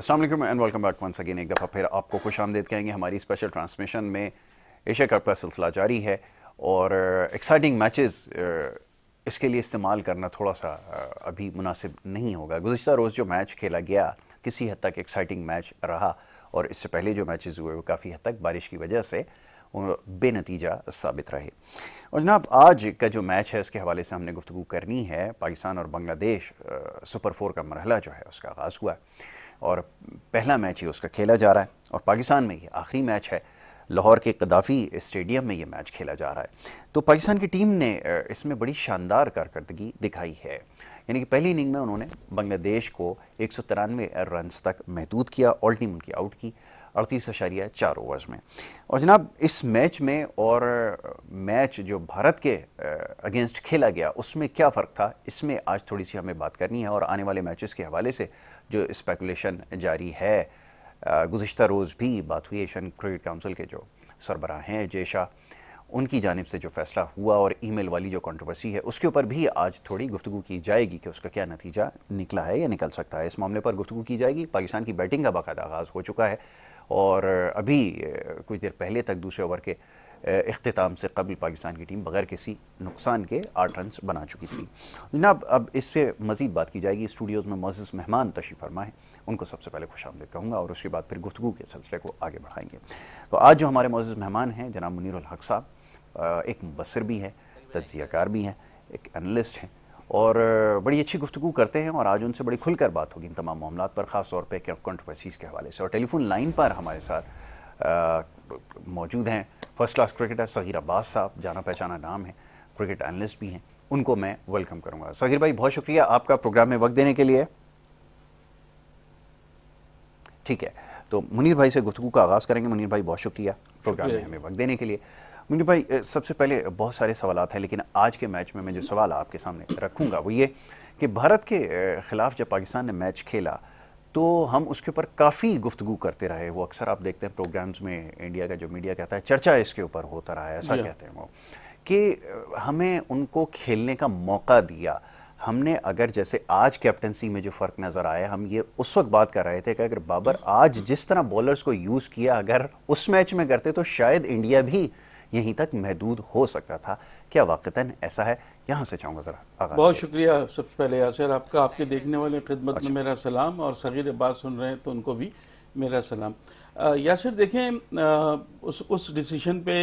अस्सलाम वालेकुम and welcome back once again. एक दफ़ा फिर आपको खुशामदीद कहेंगे हमारी स्पेशल ट्रांसमिशन में। एशिया कप का सिलसिला जारी है और एक्साइटिंग मैचेस इसके लिए इस्तेमाल करना थोड़ा सा अभी मुनासिब नहीं होगा। गुज़िश्ता रोज़ जो मैच खेला गया किसी हद तक एक्साइटिंग मैच रहा और इससे पहले जो मैचेस हुए वो काफ़ी हद तक बारिश की वजह से बेनतीजा साबित रहे। और जनाब आज का जो मैच है उसके हवाले से हमने गुफ्तगू करनी है। पाकिस्तान और बांग्लादेश सुपर 4 का मरहला जो है उसका आगाज़ हुआ है और पहला मैच ही उसका खेला जा रहा है और पाकिस्तान में ये आखिरी मैच है। लाहौर के कदाफ़ी स्टेडियम में ये मैच खेला जा रहा है। तो पाकिस्तान की टीम ने इसमें बड़ी शानदार कारकर्दगी दिखाई है। यानी कि पहली इनिंग में उन्होंने बांग्लादेश को 193 रन्स तक महदूद किया, ऑल टीम उनकी आउट की 38.4 ओवर्स में। और जनाब इस मैच में और मैच जो भारत के अगेंस्ट खेला गया उसमें क्या फ़र्क था, इसमें आज थोड़ी सी हमें बात करनी है। और आने वाले मैचेस के हवाले से जो स्पेकुलेशन जारी है, गुज़िश्ता रोज़ भी बात हुई एशियन क्रिकेट काउंसिल के जो सरबराह हैं जय शाह, उनकी जानिब से जो फ़ैसला हुआ और ईमेल वाली जो कंट्रोवर्सी है उसके ऊपर भी आज थोड़ी गुफ्तगू की जाएगी कि उसका क्या नतीजा निकला है या निकल सकता है। इस मामले पर गुफ्तगू की जाएगी। पाकिस्तान की बैटिंग का बाकायदा आगाज़ हो चुका है और अभी कुछ देर पहले तक दूसरे ओवर के इख्तिताम से कबल पाकिस्तान की टीम बगैर किसी नुकसान के 8 रन्स बना चुकी थी। जनाब अब इससे मज़ीद बात की जाएगी। स्टूडियोज़ में मोअज़्ज़ज़ मेहमान तशरीफ़ फरमा है, उनको सबसे पहले खुशामदीद कहूँगा और उसके बाद फिर गुफ्तगू के सिलसिले को आगे बढ़ाएंगे। तो आज जो हमारे मोअज़्ज़ज़ मेहमान हैं जनाब मुनीरुल हक साहब, एक मुबस्सिर भी है, तज्ज़ियाकार भी हैं, एक एनालिस्ट हैं और बड़ी अच्छी गुफ्तगू करते हैं और आज उनसे बड़ी खुलकर बात होगी इन तमाम मामलात पर, ख़ास तौर पर कंट्रोवर्सीज़ के हवाले से। और टेलीफोन लाइन पर हमारे साथ मौजूद हैं फर्स्ट क्लास क्रिकेटर सग़ीर अब्बास साहब, जाना पहचाना नाम है, क्रिकेट एनालिस्ट भी हैं। उनको मैं वेलकम करूँगा। सग़ीर भाई बहुत शुक्रिया आपका प्रोग्राम में वक्त देने के लिए। ठीक है, तो मुनीर भाई से गुफ्तगू का आगाज़ करेंगे। मुनीर भाई बहुत शुक्रिया प्रोग्राम में हमें वक्त देने के लिए। मुनीर भाई सबसे पहले बहुत सारे सवालात हैं, लेकिन आज के मैच में मैं जो सवाल आपके सामने रखूँगा वो ये कि भारत के ख़िलाफ़ जब पाकिस्तान ने मैच खेला तो हम उसके ऊपर काफ़ी गुफ्तगू करते रहे। वो अक्सर आप देखते हैं प्रोग्राम्स में इंडिया का जो मीडिया कहता है चर्चा इसके ऊपर होता रहा है, ऐसा कहते हैं वो कि हमें उनको खेलने का मौका दिया। हमने अगर जैसे आज कैप्टनसी में जो फ़र्क नज़र आया, हम ये उस वक्त बात कर रहे थे कि अगर बाबर आज जिस तरह बॉलर्स को यूज़ किया अगर उस मैच में करते तो शायद इंडिया भी यहीं तक महदूद हो सकता था। क्या वाक़तन ऐसा है? यहाँ से चाहूँगा ज़रा आगाज़। बहुत शुक्रिया सबसे पहले यासिर आपका, आपके देखने वाले खिदमत में मेरा सलाम और सग़ीर अब्बास सुन रहे हैं तो उनको भी मेरा सलाम। यासिर देखें, उस डिसीजन पे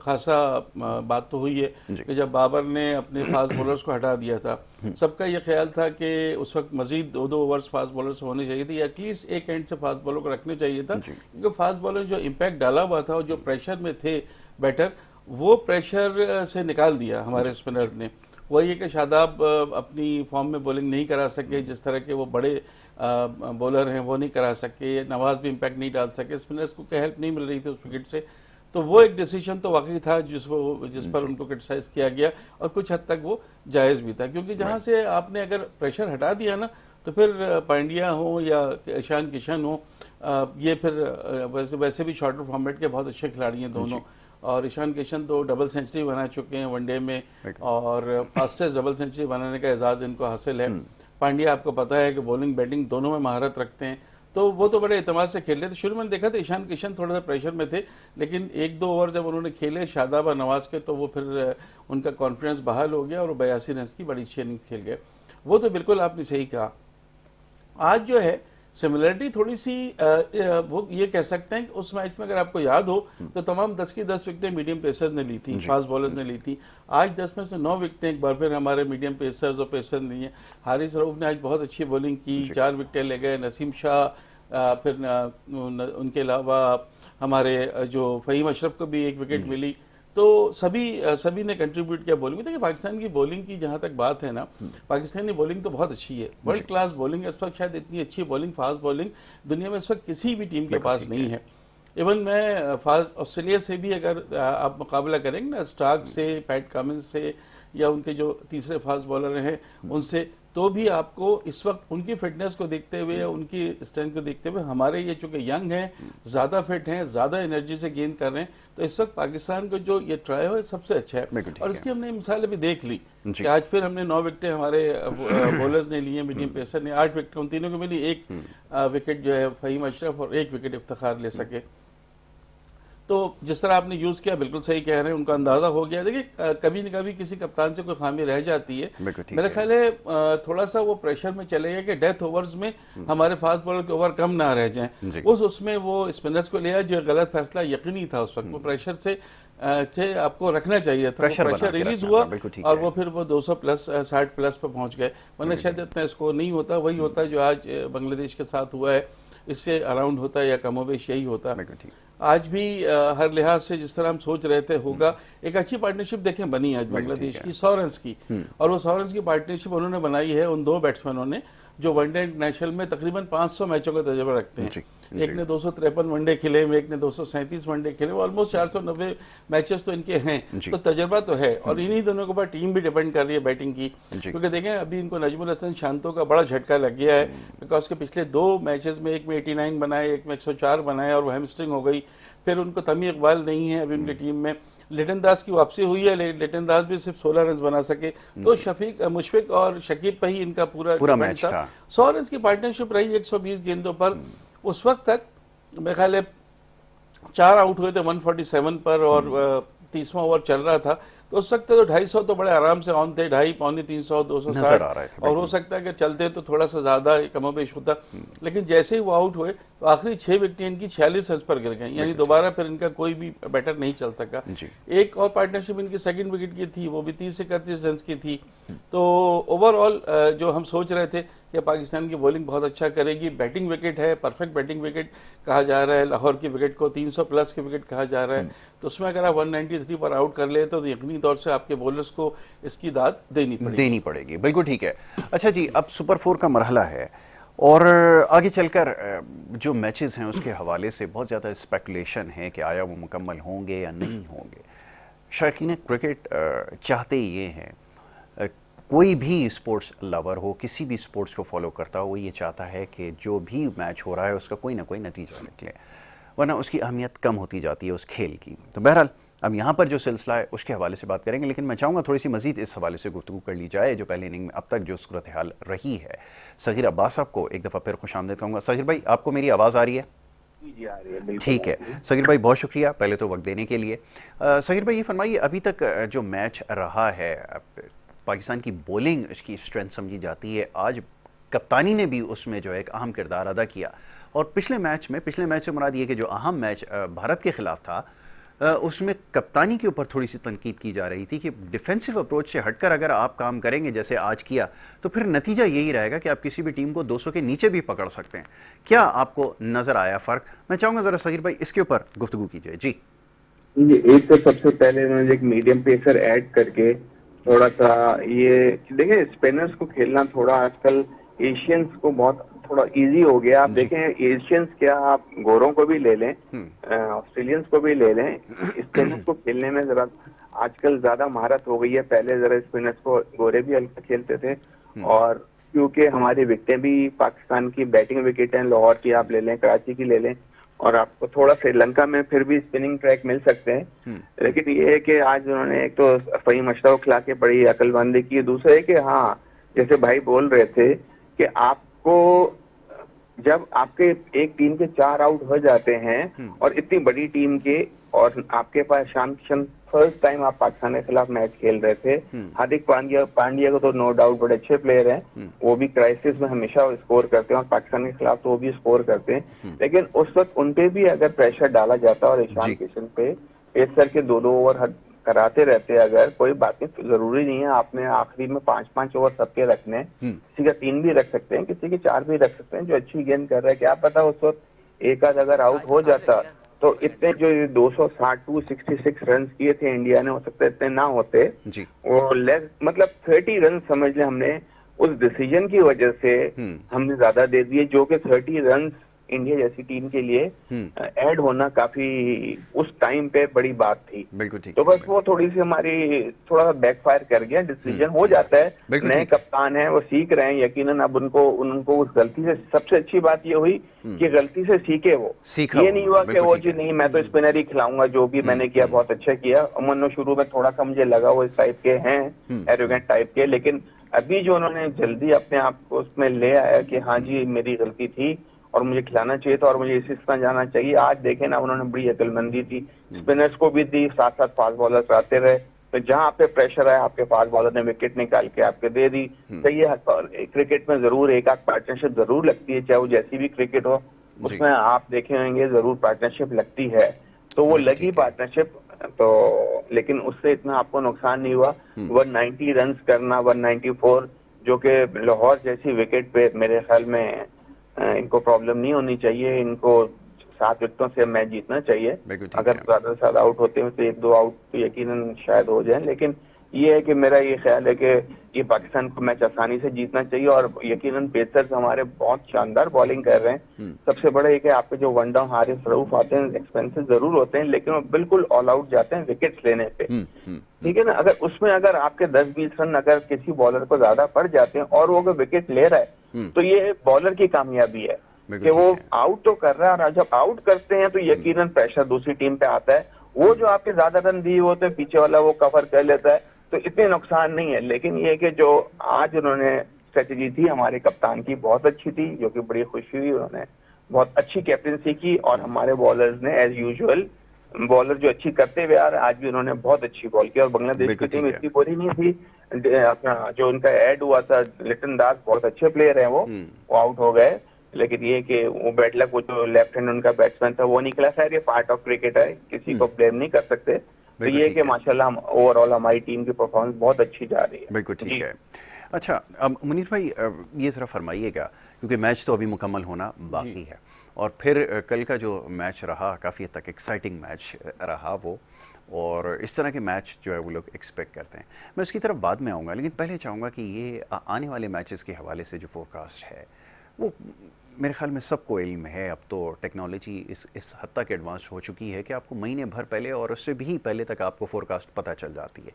खासा बात तो हुई है कि जब बाबर ने अपने फास्ट बॉलर्स को हटा दिया था, सबका ये ख्याल था कि उस वक्त मजीद 2 ओवर्स फास्ट बॉलर्स होने चाहिए थे या एटलीस्ट एक एंड से फास्ट बॉलर को रखने चाहिए था, क्योंकि फास्ट बॉलर जो इम्पैक्ट डाला हुआ था और जो प्रेशर में थे बैटर, वो प्रेशर से निकाल दिया हमारे स्पिनर्स ने। वही है कि शादाब अपनी फॉर्म में बॉलिंग नहीं करा सके, जिस तरह के वो बड़े बॉलर हैं वो नहीं करा सके, नवाज भी इम्पैक्ट नहीं डाल सके, स्पिनर्स को हेल्प नहीं मिल रही थी उस विकेट से। तो वो एक डिसीजन तो वाकई था जिस पर उनको क्रिटिसाइज किया गया और कुछ हद तक वो जायज़ भी था, क्योंकि जहाँ से आपने अगर प्रेशर हटा दिया ना तो फिर पांड्या हो या ईशान किशन हो, ये फिर वैसे भी शॉर्टर फॉर्मेट के बहुत अच्छे खिलाड़ी हैं दोनों। और ईशान किशन तो डबल सेंचुरी बना चुके हैं वनडे में और फास्टेस्ट डबल सेंचुरी बनाने का एजाज़ इनको हासिल है। पांड्या आपको पता है कि बॉलिंग बैटिंग दोनों में महारत रखते हैं, तो वो तो बड़े एतमाद से खेल रहे थे। शुरू में देखा था ईशान किशन थोड़ा सा प्रेशर में थे, लेकिन 1-2 ओवर जब उन्होंने खेले शादाब और नवाज के तो वो फिर उनका कॉन्फिडेंस बहाल हो गया और वो 82 रन की बड़ी अच्छी इनिंग्स खेल गए। वो तो बिल्कुल आपने सही कहा। आज जो है सिमिलरिटी थोड़ी सी वो ये कह सकते हैं कि उस मैच में अगर आपको याद हो तो तमाम 10 की 10 विकेटें मीडियम पेसर्स ने ली थी, फास्ट बॉलर्स ने ली थी। आज 10 में से 9 विकेटें एक बार फिर हमारे मीडियम पेसर्स और पेसर्स नहीं है। हारिस रऊफ ने आज बहुत अच्छी बॉलिंग की, 4 विकेटें ले गए। नसीम शाह, फिर उनके अलावा हमारे जो फ़हीम अशरफ को भी 1 विकेट मिली। तो सभी ने कंट्रीब्यूट किया बॉलिंग में। देखिए पाकिस्तान की बॉलिंग की जहां तक बात है ना, पाकिस्तानी बॉलिंग तो बहुत अच्छी है, वर्ल्ड क्लास बॉलिंग है। इस वक्त शायद इतनी अच्छी बॉलिंग, फास्ट बॉलिंग दुनिया में इस वक्त किसी भी टीम के पास नहीं है। इवन मैं फास्ट ऑस्ट्रेलिया से भी अगर आप मुकाबला करेंगे ना, स्टार्क से, पैट कमिंस से या उनके जो तीसरे फास्ट बॉलर हैं उनसे, तो भी आपको इस वक्त उनकी फिटनेस को देखते हुए या उनकी स्ट्रेंथ को देखते हुए, हमारे ये चूंकि यंग हैं, ज्यादा फिट हैं, ज्यादा एनर्जी से गेन कर रहे हैं, तो इस वक्त पाकिस्तान को जो ये ट्राई है सबसे अच्छा है। और इसकी हमने मिसाल अभी देख ली कि आज फिर हमने 9 विकेटें हमारे बॉलर्स ने ली हैं, मीडियम पेसर ने 8 विकेट उन तीनों को मिली, एक विकेट जो है फहीम अशरफ और 1 विकेट इफ्तिखार ले सके। तो जिस तरह आपने यूज किया बिल्कुल सही कह रहे हैं, उनका अंदाजा हो गया। देखिए कभी न कभी किसी कप्तान से कोई खामी रह जाती है। मेरा ख्याल है थोड़ा सा वो प्रेशर में चले गए कि डेथ ओवर्स में हमारे फास्ट बॉलर के ओवर कम ना रह जाएं, उसमें वो स्पिनर्स को लिया जो गलत फैसला यकीनी था उस वक्त। वो प्रेशर से आपको रखना चाहिए था, प्रेशर रिलीज हुआ और वो फिर वो 200 प्लस 60 प्लस पे पहुंच गए, वरना शायद इतना स्कोर नहीं होता। वही होता है जो आज बांग्लादेश के साथ हुआ है, इससे अराउंड होता है या कमोबेश यही होता है। आज भी हर लिहाज से जिस तरह हम सोच रहे थे होगा, एक अच्छी पार्टनरशिप देखें बनी आज बांग्लादेश की 100 रन की, और वो 100 रन की पार्टनरशिप उन्होंने बनाई है उन 2 बैट्समैनों ने जो वनडे इंटरनेशनल में तकरीबन 500 मैचों का तजुर्बा रखते हैं। एक ने 253 वनडे खेले, एक ने 237 वनडे खेले, ऑलमोस्ट 490 मैचेस तो इनके हैं, तो तजुर्बा तो है। और इन्हीं दोनों के ऊपर टीम भी डिपेंड कर रही है बैटिंग की, क्योंकि देखें अभी इनको नजमुल हसन शांतो का बड़ा झटका लग गया है, बिकॉज उसके पिछले 2 मैचेस में, एक में 89 बनाए, एक में 104 बनाए और वो हैमस्ट्रिंग हो गई। फिर उनको तमी इकबाल नहीं है अभी उनकी टीम में, लिटन दास की वापसी हुई है, लिटन दास भी सिर्फ 16 रन बना सके, तो शफीक मुशफिक और शकीब पे ही इनका पूरा मैच था। 100 रन की पार्टनरशिप रही 120 गेंदों पर। उस वक्त तक मेरे ख्याल है 4 आउट हुए थे 147 पर और 30वां ओवर चल रहा था, तो उस वक्त तो 250 तो बड़े आराम से ऑन थे, 250, पौने 300, 260 और हो सकता है कि चलते तो थोड़ा सा ज्यादा कमोबेश होता। लेकिन जैसे ही वो आउट हुए तो आखिरी 6 विकेटें इनकी 46 रन पर गिर गई, यानी दोबारा फिर इनका कोई भी बैटर नहीं चल सका। एक और पार्टनरशिप इनकी 2nd विकेट की थी, वो भी 30 से 31 रन की थी। तो ओवरऑल जो हम सोच रहे थे कि पाकिस्तान की बॉलिंग बहुत अच्छा करेगी, बैटिंग विकेट है, परफेक्ट बैटिंग विकेट कहा जा रहा है, लाहौर की विकेट को 300 प्लस की विकेट कहा जा रहा है, तो उसमें अगर आप 193 पर आउट कर ले तो यकीनी तौर से आपके बॉलर्स को इसकी दाद देनी पड़ेगी। बिल्कुल ठीक है। अच्छा जी, अब सुपर 4 का मरहला है और आगे चलकर जो मैचेस हैं उसके हवाले से बहुत ज़्यादा स्पेकुलेशन है कि आया वो मुकम्मल होंगे या नहीं होंगे। शौकीन क्रिकेट चाहते ये हैं, कोई भी स्पोर्ट्स लवर हो, किसी भी स्पोर्ट्स को फॉलो करता हो, वो ये चाहता है कि जो भी मैच हो रहा है उसका कोई ना कोई नतीजा निकले, वरना उसकी अहमियत कम होती जाती है उस खेल की। तो बहरहाल अब यहाँ पर जो सिलसिला है उसके हवाले से बात करेंगे, लेकिन मैं चाहूँगा थोड़ी सी मजीद इस हवाले से गुफ्तगू कर ली जाए जो पहले इनिंग में अब तक जो सूरत हाल रही है। सगीर अब्बास साहब को एक दफ़ा फिर खुशामदीद कहूँगा। सगीर भाई, आपको मेरी आवाज़ आ रही है? जी आ रही है। ठीक है सगीर भाई, बहुत शुक्रिया पहले तो वक्त देने के लिए। सगीर भाई ये फरमाइए, अभी तक जो मैच रहा है, पाकिस्तान की बॉलिंग इसकी स्ट्रेंथ समझी जाती है, आज कप्तानी ने भी उसमें जो है एक अहम किरदार अदा किया, और पिछले मैच से मुराद ये कि जो अहम मैच भारत के खिलाफ था उसमें कप्तानी के ऊपर थोड़ी सी तनकीद की जा रही थी कि डिफेंसिव अप्रोच से हटकर अगर आप काम करेंगे जैसे आज किया तो फिर नतीजा यही रहेगा कि आप किसी भी टीम को 200 के नीचे भी पकड़ सकते हैं। क्या आपको नजर आया फ़र्क? मैं चाहूँगा ज़रा सगीर भाई इसके ऊपर गुफ्तगू कीजिए। जी एक तो सबसे पहले उन्होंने एक मीडियम पेसर ऐड करके थोड़ा सा ये देखिए, स्पिनर्स को खेलना थोड़ा आजकल एशियंस को बहुत थोड़ा इजी हो गया। आप देखें एशियंस क्या, आप गोरों को भी ले लें, ऑस्ट्रेलियंस को भी ले लें, स्पिनर्स को खेलने में जरा आजकल ज्यादा महारत हो गई है। पहले जरा स्पिनर्स को गोरे भी हल्का खेलते थे, और क्योंकि हमारी विकेटें भी पाकिस्तान की बैटिंग विकेट हैं, लाहौर की आप ले लें, कराची की ले लें, और आपको थोड़ा श्रीलंका में फिर भी स्पिनिंग ट्रैक मिल सकते हैं। लेकिन ये है कि आज उन्होंने एक तो फहीम अशरफ को खिला के बड़ी अकलमंदी की, दूसरा है कि हाँ जैसे भाई बोल रहे थे कि आपको जब आपके एक टीम के 4 आउट हो जाते हैं और इतनी बड़ी टीम के, और आपके पास ईशान किशन फर्स्ट टाइम आप पाकिस्तान के खिलाफ मैच खेल रहे थे, हार्दिक पांड्या को तो नो डाउट बड़े अच्छे प्लेयर हैं, वो भी क्राइसिस में हमेशा स्कोर करते हैं और पाकिस्तान के खिलाफ तो वो भी स्कोर करते हैं, लेकिन उस वक्त उनपे भी अगर प्रेशर डाला जाता और ईशान किशन पे पेसर के 2-2 ओवर कराते रहते, अगर कोई बात नहीं, तो जरूरी नहीं है आपने आखिरी में 5-5 ओवर सबके रखने, किसी का 3 भी रख सकते हैं, किसी के 4 भी रख सकते हैं जो अच्छी गेंद कर रहा है। क्या पता उस वक्त एक आध अगर आउट हो जाता तो इतने जो 260 266 रन किए थे इंडिया ने, हो सकता है इतने ना होते। वो लेस मतलब 30 रन समझ ले हमने उस डिसीजन की वजह से हमने ज्यादा दे दिए, जो कि 30 रन इंडिया जैसी टीम के लिए ऐड होना काफी उस टाइम पे बड़ी बात थी। बिल्कुल ठीक तो है, बस वो थोड़ी सी हमारी थोड़ा सा बैकफायर कर गया, डिसीजन हो जाता है। बिल्कुल नए ठीक है। कप्तान हैं, वो सीख रहे हैं, यकीनन अब उनको उस गलती से सबसे अच्छी बात ये हुई कि गलती से सीखे वो। सीखा ये नहीं हुआ उन्होंने, कि बिल्कुल वो ठीक जी है। नहीं मैं तो स्पिनर ही खिलाऊंगा, जो भी मैंने किया बहुत अच्छा किया। अमन शुरू में थोड़ा सा मुझे लगा वो इस टाइप के हैं, एरोगेंट टाइप के, लेकिन अभी जो उन्होंने जल्दी अपने आप को उसमें ले आया कि हाँ जी मेरी गलती थी और मुझे खिलाना चाहिए था और मुझे इसी तरह जाना चाहिए। आज देखे ना, उन्होंने बड़ी अकलमंदी थी, स्पिनर्स को भी दी, साथ साथ फास्ट बॉलर्स आते रहे, तो जहां पे प्रेशर आया आपके फास्ट बॉलर ने विकेट निकाल के आपके दे दी। सही है, क्रिकेट में जरूर एक आध पार्टनरशिप जरूर लगती है, चाहे वो जैसी भी क्रिकेट हो, जी, उसमें आप देखे होंगे जरूर पार्टनरशिप लगती है। तो वो बिल्कुल लगी ठीक है। पार्टनरशिप, तो लेकिन उससे इतना आपको नुकसान नहीं हुआ। 190 रन करना, 194, जो कि लाहौर जैसी विकेट पे मेरे ख्याल में इनको प्रॉब्लम नहीं होनी चाहिए। इनको 7 विकेटों से मैच जीतना चाहिए। बिल्कुल ठीक अगर है। ज्यादा से ज्यादा आउट होते हैं तो 1-2 आउट तो यकीनन शायद हो जाए, लेकिन ये है कि मेरा ये ख्याल है कि ये पाकिस्तान को मैच आसानी से जीतना चाहिए। और यकीनन पेसर्स हमारे बहुत शानदार बॉलिंग कर रहे हैं। सबसे बड़ा ये कि आपके जो वन डाउन हारिस रऊफ आते हैं, एक्सपेंसिव जरूर होते हैं, लेकिन वो बिल्कुल ऑल आउट जाते हैं विकेट्स लेने पे। ठीक है ना, अगर उसमें अगर आपके 10-20 रन अगर किसी बॉलर को ज्यादा पड़ जाते हैं और वो अगर विकेट ले रहा है, तो ये बॉलर की कामयाबी है बिल्कुल कि ठीक वो है। आउट तो कर रहा है। और जब आउट करते हैं तो यकीनन प्रेशर दूसरी टीम पे आता है। वो जो आपके ज्यादा रन दिए होते हैं, पीछे वाला वो कवर कर लेता है, तो इतने नुकसान नहीं है। लेकिन ये कि जो आज उन्होंने स्ट्रेटेजी थी हमारे कप्तान की बहुत अच्छी थी, जो कि बड़ी खुशी हुई, उन्होंने बहुत अच्छी कैप्टनसी की और हमारे बॉलर्स ने एज यूजुअल बॉलर जो अच्छी करते हुए आ रहे हैं, आज भी उन्होंने बहुत अच्छी बॉल की। और बांग्लादेश की बिल्कुल टीम ठीक है। इतनी बुरी नहीं थी। अपना जो उनका ऐड हुआ था लिटन दास, बहुत अच्छे प्लेयर हैं वो आउट हो गए। लेकिन ये कि वो बैड लक, वो जो लेफ्ट हैंड उनका बैट्समैन था वो निकला। खैर ये पार्ट ऑफ क्रिकेट है, किसी को ब्लेम नहीं कर सकते। तो बिल्कुल ये ठीक कि है। माशाल्लाह ओवरऑल हमारी टीम की परफॉर्मेंस बहुत अच्छी जा रही है। बिल्कुल ठीक जी है। अच्छा, अब मुनीर भाई ये ज़रा फरमाइएगा, क्योंकि मैच तो अभी मुकम्मल होना जी। बाकी है, और फिर कल का जो मैच रहा काफ़ी हद तक एक्साइटिंग मैच रहा वो, और इस तरह के मैच जो है वो लोग एक्सपेक्ट करते हैं। मैं उसकी तरफ बाद में आऊँगा, लेकिन पहले चाहूँगा कि ये आने वाले मैचेस के हवाले से जो फोरकास्ट है वो मेरे ख्याल में सबको इल्म है। अब तो टेक्नोलॉजी इस हद तक एडवांस हो चुकी है कि आपको महीने भर पहले और उससे भी पहले तक आपको फोरकास्ट पता चल जाती है।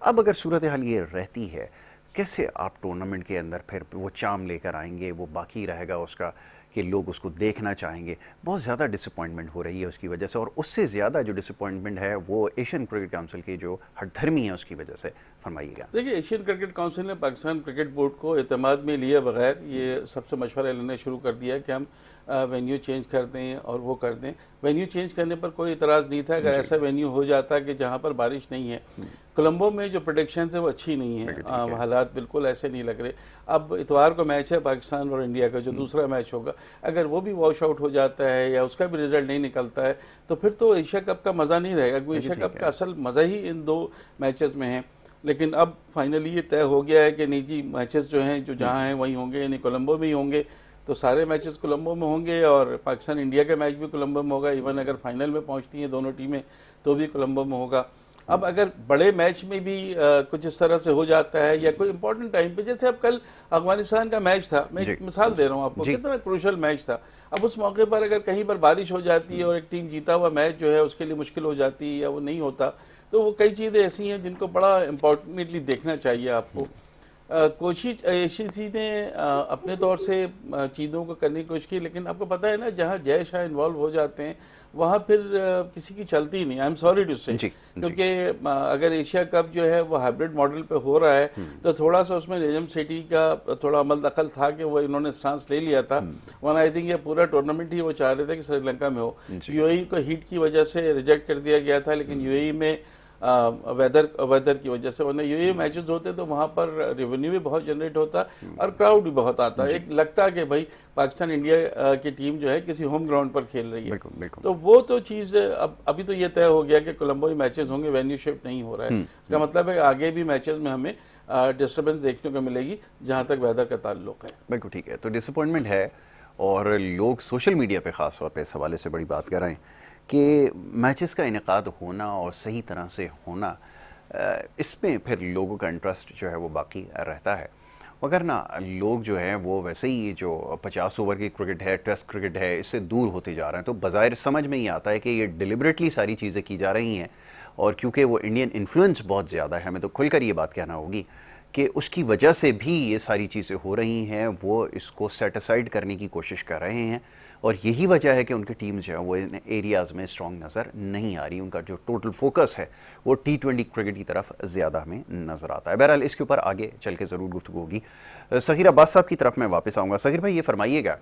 अब अगर सूरत हाल ये रहती है, कैसे आप टूर्नामेंट के अंदर फिर वो चाम लेकर आएंगे, वो बाकी रहेगा उसका कि लोग उसको देखना चाहेंगे। बहुत ज़्यादा डिसअपॉइंटमेंट हो रही है उसकी वजह से, और उससे ज़्यादा जो डिसअपॉइंटमेंट है वो एशियन क्रिकेट काउंसिल की जो हठधर्मी है उसकी वजह से। फरमाइएगा। देखिए, एशियन क्रिकेट काउंसिल ने पाकिस्तान क्रिकेट बोर्ड को एतमाद में लिए बगैर ये सबसे मशवरा लेना शुरू कर दिया कि हम वेन्यू चेंज कर दें और वो कर दें। वेन्यू चेंज करने पर कोई इतराज़ नहीं था अगर ऐसा वेन्यू हो जाता कि जहाँ पर बारिश नहीं है। कोलंबो में जो प्रोडिक्शन है वो अच्छी नहीं है, हालात बिल्कुल ऐसे नहीं लग रहे। अब इतवार को मैच है पाकिस्तान और इंडिया का, जो दूसरा मैच होगा, अगर वो भी वॉश आउट हो जाता है या उसका भी रिजल्ट नहीं निकलता है तो फिर तो एशिया कप का मज़ा नहीं रहेगा, क्योंकि एशिया कप का असल मज़ा ही इन 2 मैचेस में है। लेकिन अब फाइनली ये तय हो गया है कि नहीं जी, मैचेस जो हैं जो जहाँ हैं वहीं होंगे, यानी कोलंबो में ही होंगे। तो सारे मैचेस कोलंबो में होंगे और पाकिस्तान इंडिया का मैच भी कोलंबो में होगा। इवन अगर फाइनल में पहुंचती हैं दोनों टीमें तो भी कोलंबो में होगा। अब अगर बड़े मैच में भी कुछ इस तरह से हो जाता है या कोई इंपॉर्टेंट टाइम पे, जैसे अब कल अफगानिस्तान का मैच था, मैं एक मिसाल दे रहा हूँ आपको, कितना क्रूशल मैच था। अब उस मौके पर अगर कहीं पर बारिश हो जाती है और एक टीम जीता हुआ मैच जो है उसके लिए मुश्किल हो जाती है या वो नहीं होता, तो वो कई चीज़ें ऐसी हैं जिनको बड़ा इम्पोर्टेंटली देखना चाहिए आपको। कोशिश एसीसी ने अपने तौर से चीज़ों को करने की कोशिश की, लेकिन आपको पता है ना, जहाँ जय शाह इन्वॉल्व हो जाते हैं वहाँ फिर किसी की चलती नहीं। आई एम सॉरी टू से, क्योंकि अगर एशिया कप जो है वो हाइब्रिड मॉडल पे हो रहा है तो थोड़ा सा उसमें निजाम सिटी का थोड़ा अमल दखल था कि वो इन्होंने स्टांस ले लिया था, वरना आई थिंक ये पूरा टूर्नामेंट ही वो चाह रहे थे कि श्रीलंका में हो। यूएई को हीट की वजह से रिजेक्ट कर दिया गया था, लेकिन यूएई में वेदर की वजह से, वरना यूएई मैचेस होते तो वहाँ पर रेवेन्यू भी बहुत जनरेट होता और क्राउड भी बहुत आता, एक लगता कि भाई पाकिस्तान इंडिया की टीम जो है किसी होम ग्राउंड पर खेल रही है। तो वो तो चीज़ अभी तो ये तय हो गया कि कोलंबो ही मैचेस होंगे, वेन्यू शिफ्ट नहीं हो रहा है। इसका मतलब है आगे भी मैचेस में हमें डिस्टर्बेंस देखने को मिलेगी जहाँ तक वेदर का ताल्लुक है। बिल्कुल ठीक है। तो डिसअपॉइंटमेंट है, और लोग सोशल मीडिया पे ख़ास तौर पे इस हवाले से बड़ी बात कर रहे हैं कि मैचेस का इनेकाद होना और सही तरह से होना, इसमें फिर लोगों का इंटरेस्ट जो है वो बाकी रहता है। मगर ना लोग जो हैं वो वैसे ही जो 50 ओवर की क्रिकेट है, टेस्ट क्रिकेट है, इससे दूर होते जा रहे हैं। तो बज़ाहिर समझ में ही आता है कि ये डिलिबरेटली सारी चीज़ें की जा रही हैं, और क्योंकि वो इंडियन इन्फ्लुएंस बहुत ज़्यादा है, हमें तो खुलकर ये बात कहना होगी कि उसकी वजह से भी ये सारी चीज़ें हो रही हैं। वो इसको सेट असाइड करने की कोशिश कर रहे हैं, और यही वजह है कि उनकी टीम जो है वो इन एरियाज़ में स्ट्रॉन्ग नज़र नहीं आ रही। उनका जो टोटल फोकस है वो T20 क्रिकेट की तरफ ज़्यादा हमें नज़र आता है। बहरहाल इसके ऊपर आगे चल के ज़रूर गुफ्तगू होगी। सग़ीर अब्बास साहब की तरफ मैं वापस आऊँगा। सग़ीर भाई, ये फरमाइएगा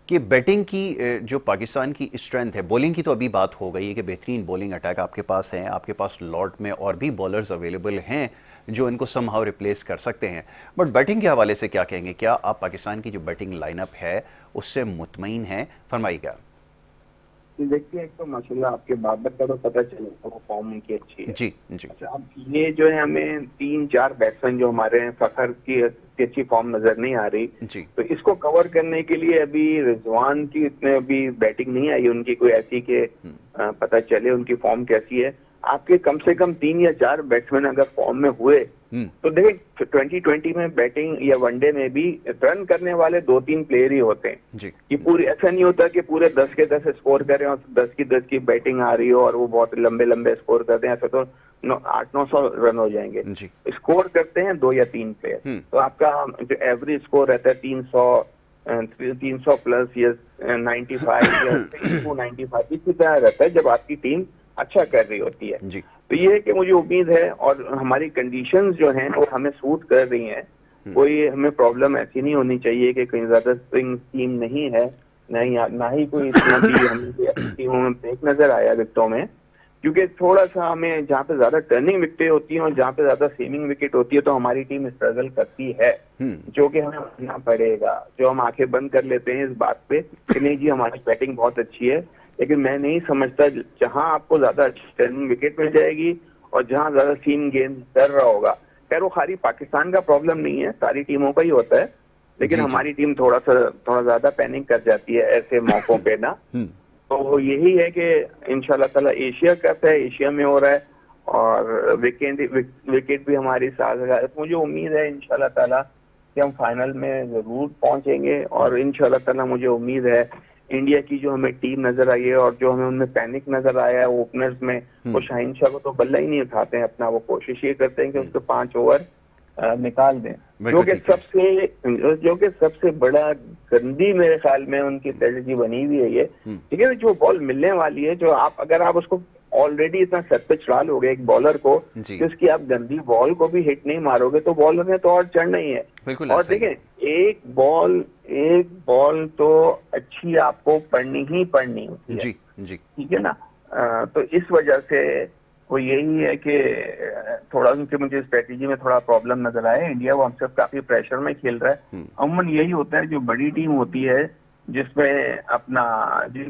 कि बैटिंग की जो पाकिस्तान की स्ट्रेंथ है, बॉलिंग की तो अभी बात हो गई है कि बेहतरीन बॉलिंग अटैक आपके पास है, आपके पास लॉट में और भी बॉलर्स अवेलेबल हैं जो इनको समहाउ रिप्लेस कर सकते हैं, बट बैटिंग के हवाले से क्या कहेंगे? क्या आप पाकिस्तान की जो बैटिंग लाइनअप है उससे मुतमईन हैं? फरमाइएगा। देखिए, एक तो माशाल्लाह आपके बाबर का तो पता चले तो फॉर्म उनकी अच्छी है। जी जी। अच्छा, अब ये जो है हमें 3-4 बैट्समैन जो हमारे हैं, फखर की अच्छी फॉर्म नजर नहीं आ रही जी। तो इसको कवर करने के लिए अभी रिजवान की इतने अभी बैटिंग नहीं आई उनकी कोई ऐसी कि पता चले उनकी फॉर्म कैसी है। आपके कम से कम 3 या 4 बैट्समैन अगर फॉर्म में हुए तो देखिए 2020 में बैटिंग या वनडे में भी रन करने वाले 2-3 प्लेयर ही होते हैं जी। ये पूरी, ऐसा नहीं होता कि पूरे 10 के 10 स्कोर करें और 10 की 10 की बैटिंग आ रही हो और वो बहुत लंबे लंबे स्कोर करते हैं। ऐसा तो 800-900 रन हो जाएंगे। स्कोर करते हैं 2 या 3 प्लेयर, तो आपका जो एवरेज स्कोर रहता है 300 प्लस या 95 या 295 इसी तरह रहता है जब आपकी टीम अच्छा कर रही होती है। जी। तो ये है कि मुझे उम्मीद है और हमारी कंडीशंस जो हैं वो हमें सूट कर रही हैं। कोई हमें प्रॉब्लम ऐसी नहीं होनी चाहिए कि कहीं ज्यादा स्प्रिंग टीम नहीं है, ना ही कोई इतना भी हमें टीमों में ब्रेक नजर आया विकेटों में, क्योंकि थोड़ा सा हमें जहाँ पे ज्यादा टर्निंग विकेटें होती हैं और जहाँ पे ज्यादा सीमिंग विकेट होती है तो हमारी टीम स्ट्रगल करती है, जो कि हमें मानना पड़ेगा। जो हम आंखें बंद कर लेते हैं इस बात पे कि नहीं जी हमारी बैटिंग बहुत अच्छी है, लेकिन मैं नहीं समझता जहां आपको ज्यादा अच्छी टर्निंग विकेट मिल जाएगी और जहां ज्यादा सीम गेंद कर रहा होगा। खैर वो खाली पाकिस्तान का प्रॉब्लम नहीं है, सारी टीमों का ही होता है, लेकिन हमारी टीम थोड़ा ज्यादा पैनिक कर जाती है ऐसे मौकों पे ना। तो यही है कि इंशाल्लाह ताला एशिया कप है, एशिया में हो रहा है और विकेट भी हमारी साथ है। तो मुझे उम्मीद है इंशाल्लाह ताला कि हम फाइनल में जरूर पहुंचेंगे और इंशाल्लाह ताला मुझे उम्मीद है इंडिया की जो हमें टीम नजर आई है और जो हमें उनमें पैनिक नजर आया है ओपनर्स में, वो शाहीन शाह को तो बल्ला ही नहीं उठाते हैं अपना, वो कोशिश ये करते हैं कि उसको 5 ओवर निकाल दें, जो कि सबसे बड़ा गंदी मेरे ख्याल में उनकी स्ट्रेटेजी बनी हुई है ये। ठीक है, जो बॉल मिलने वाली है, जो अगर आप उसको ऑलरेडी इतना सर पे चढ़ा लोगे एक बॉलर को कि उसकी आप गंदी बॉल को भी हिट नहीं मारोगे तो बॉलर ने तो और चढ़ना ही है। और देखें, एक बॉल तो अच्छी आपको पढ़नी ही पढ़नी होती है। जी जी। ठीक है ना। तो इस वजह से वो यही है कि थोड़ा उनके मुझे स्ट्रेटेजी में थोड़ा प्रॉब्लम नजर आया। इंडिया वो हमसे काफी प्रेशर में खेल रहा है। अमूमन यही होता है जो बड़ी टीम होती है जिसमें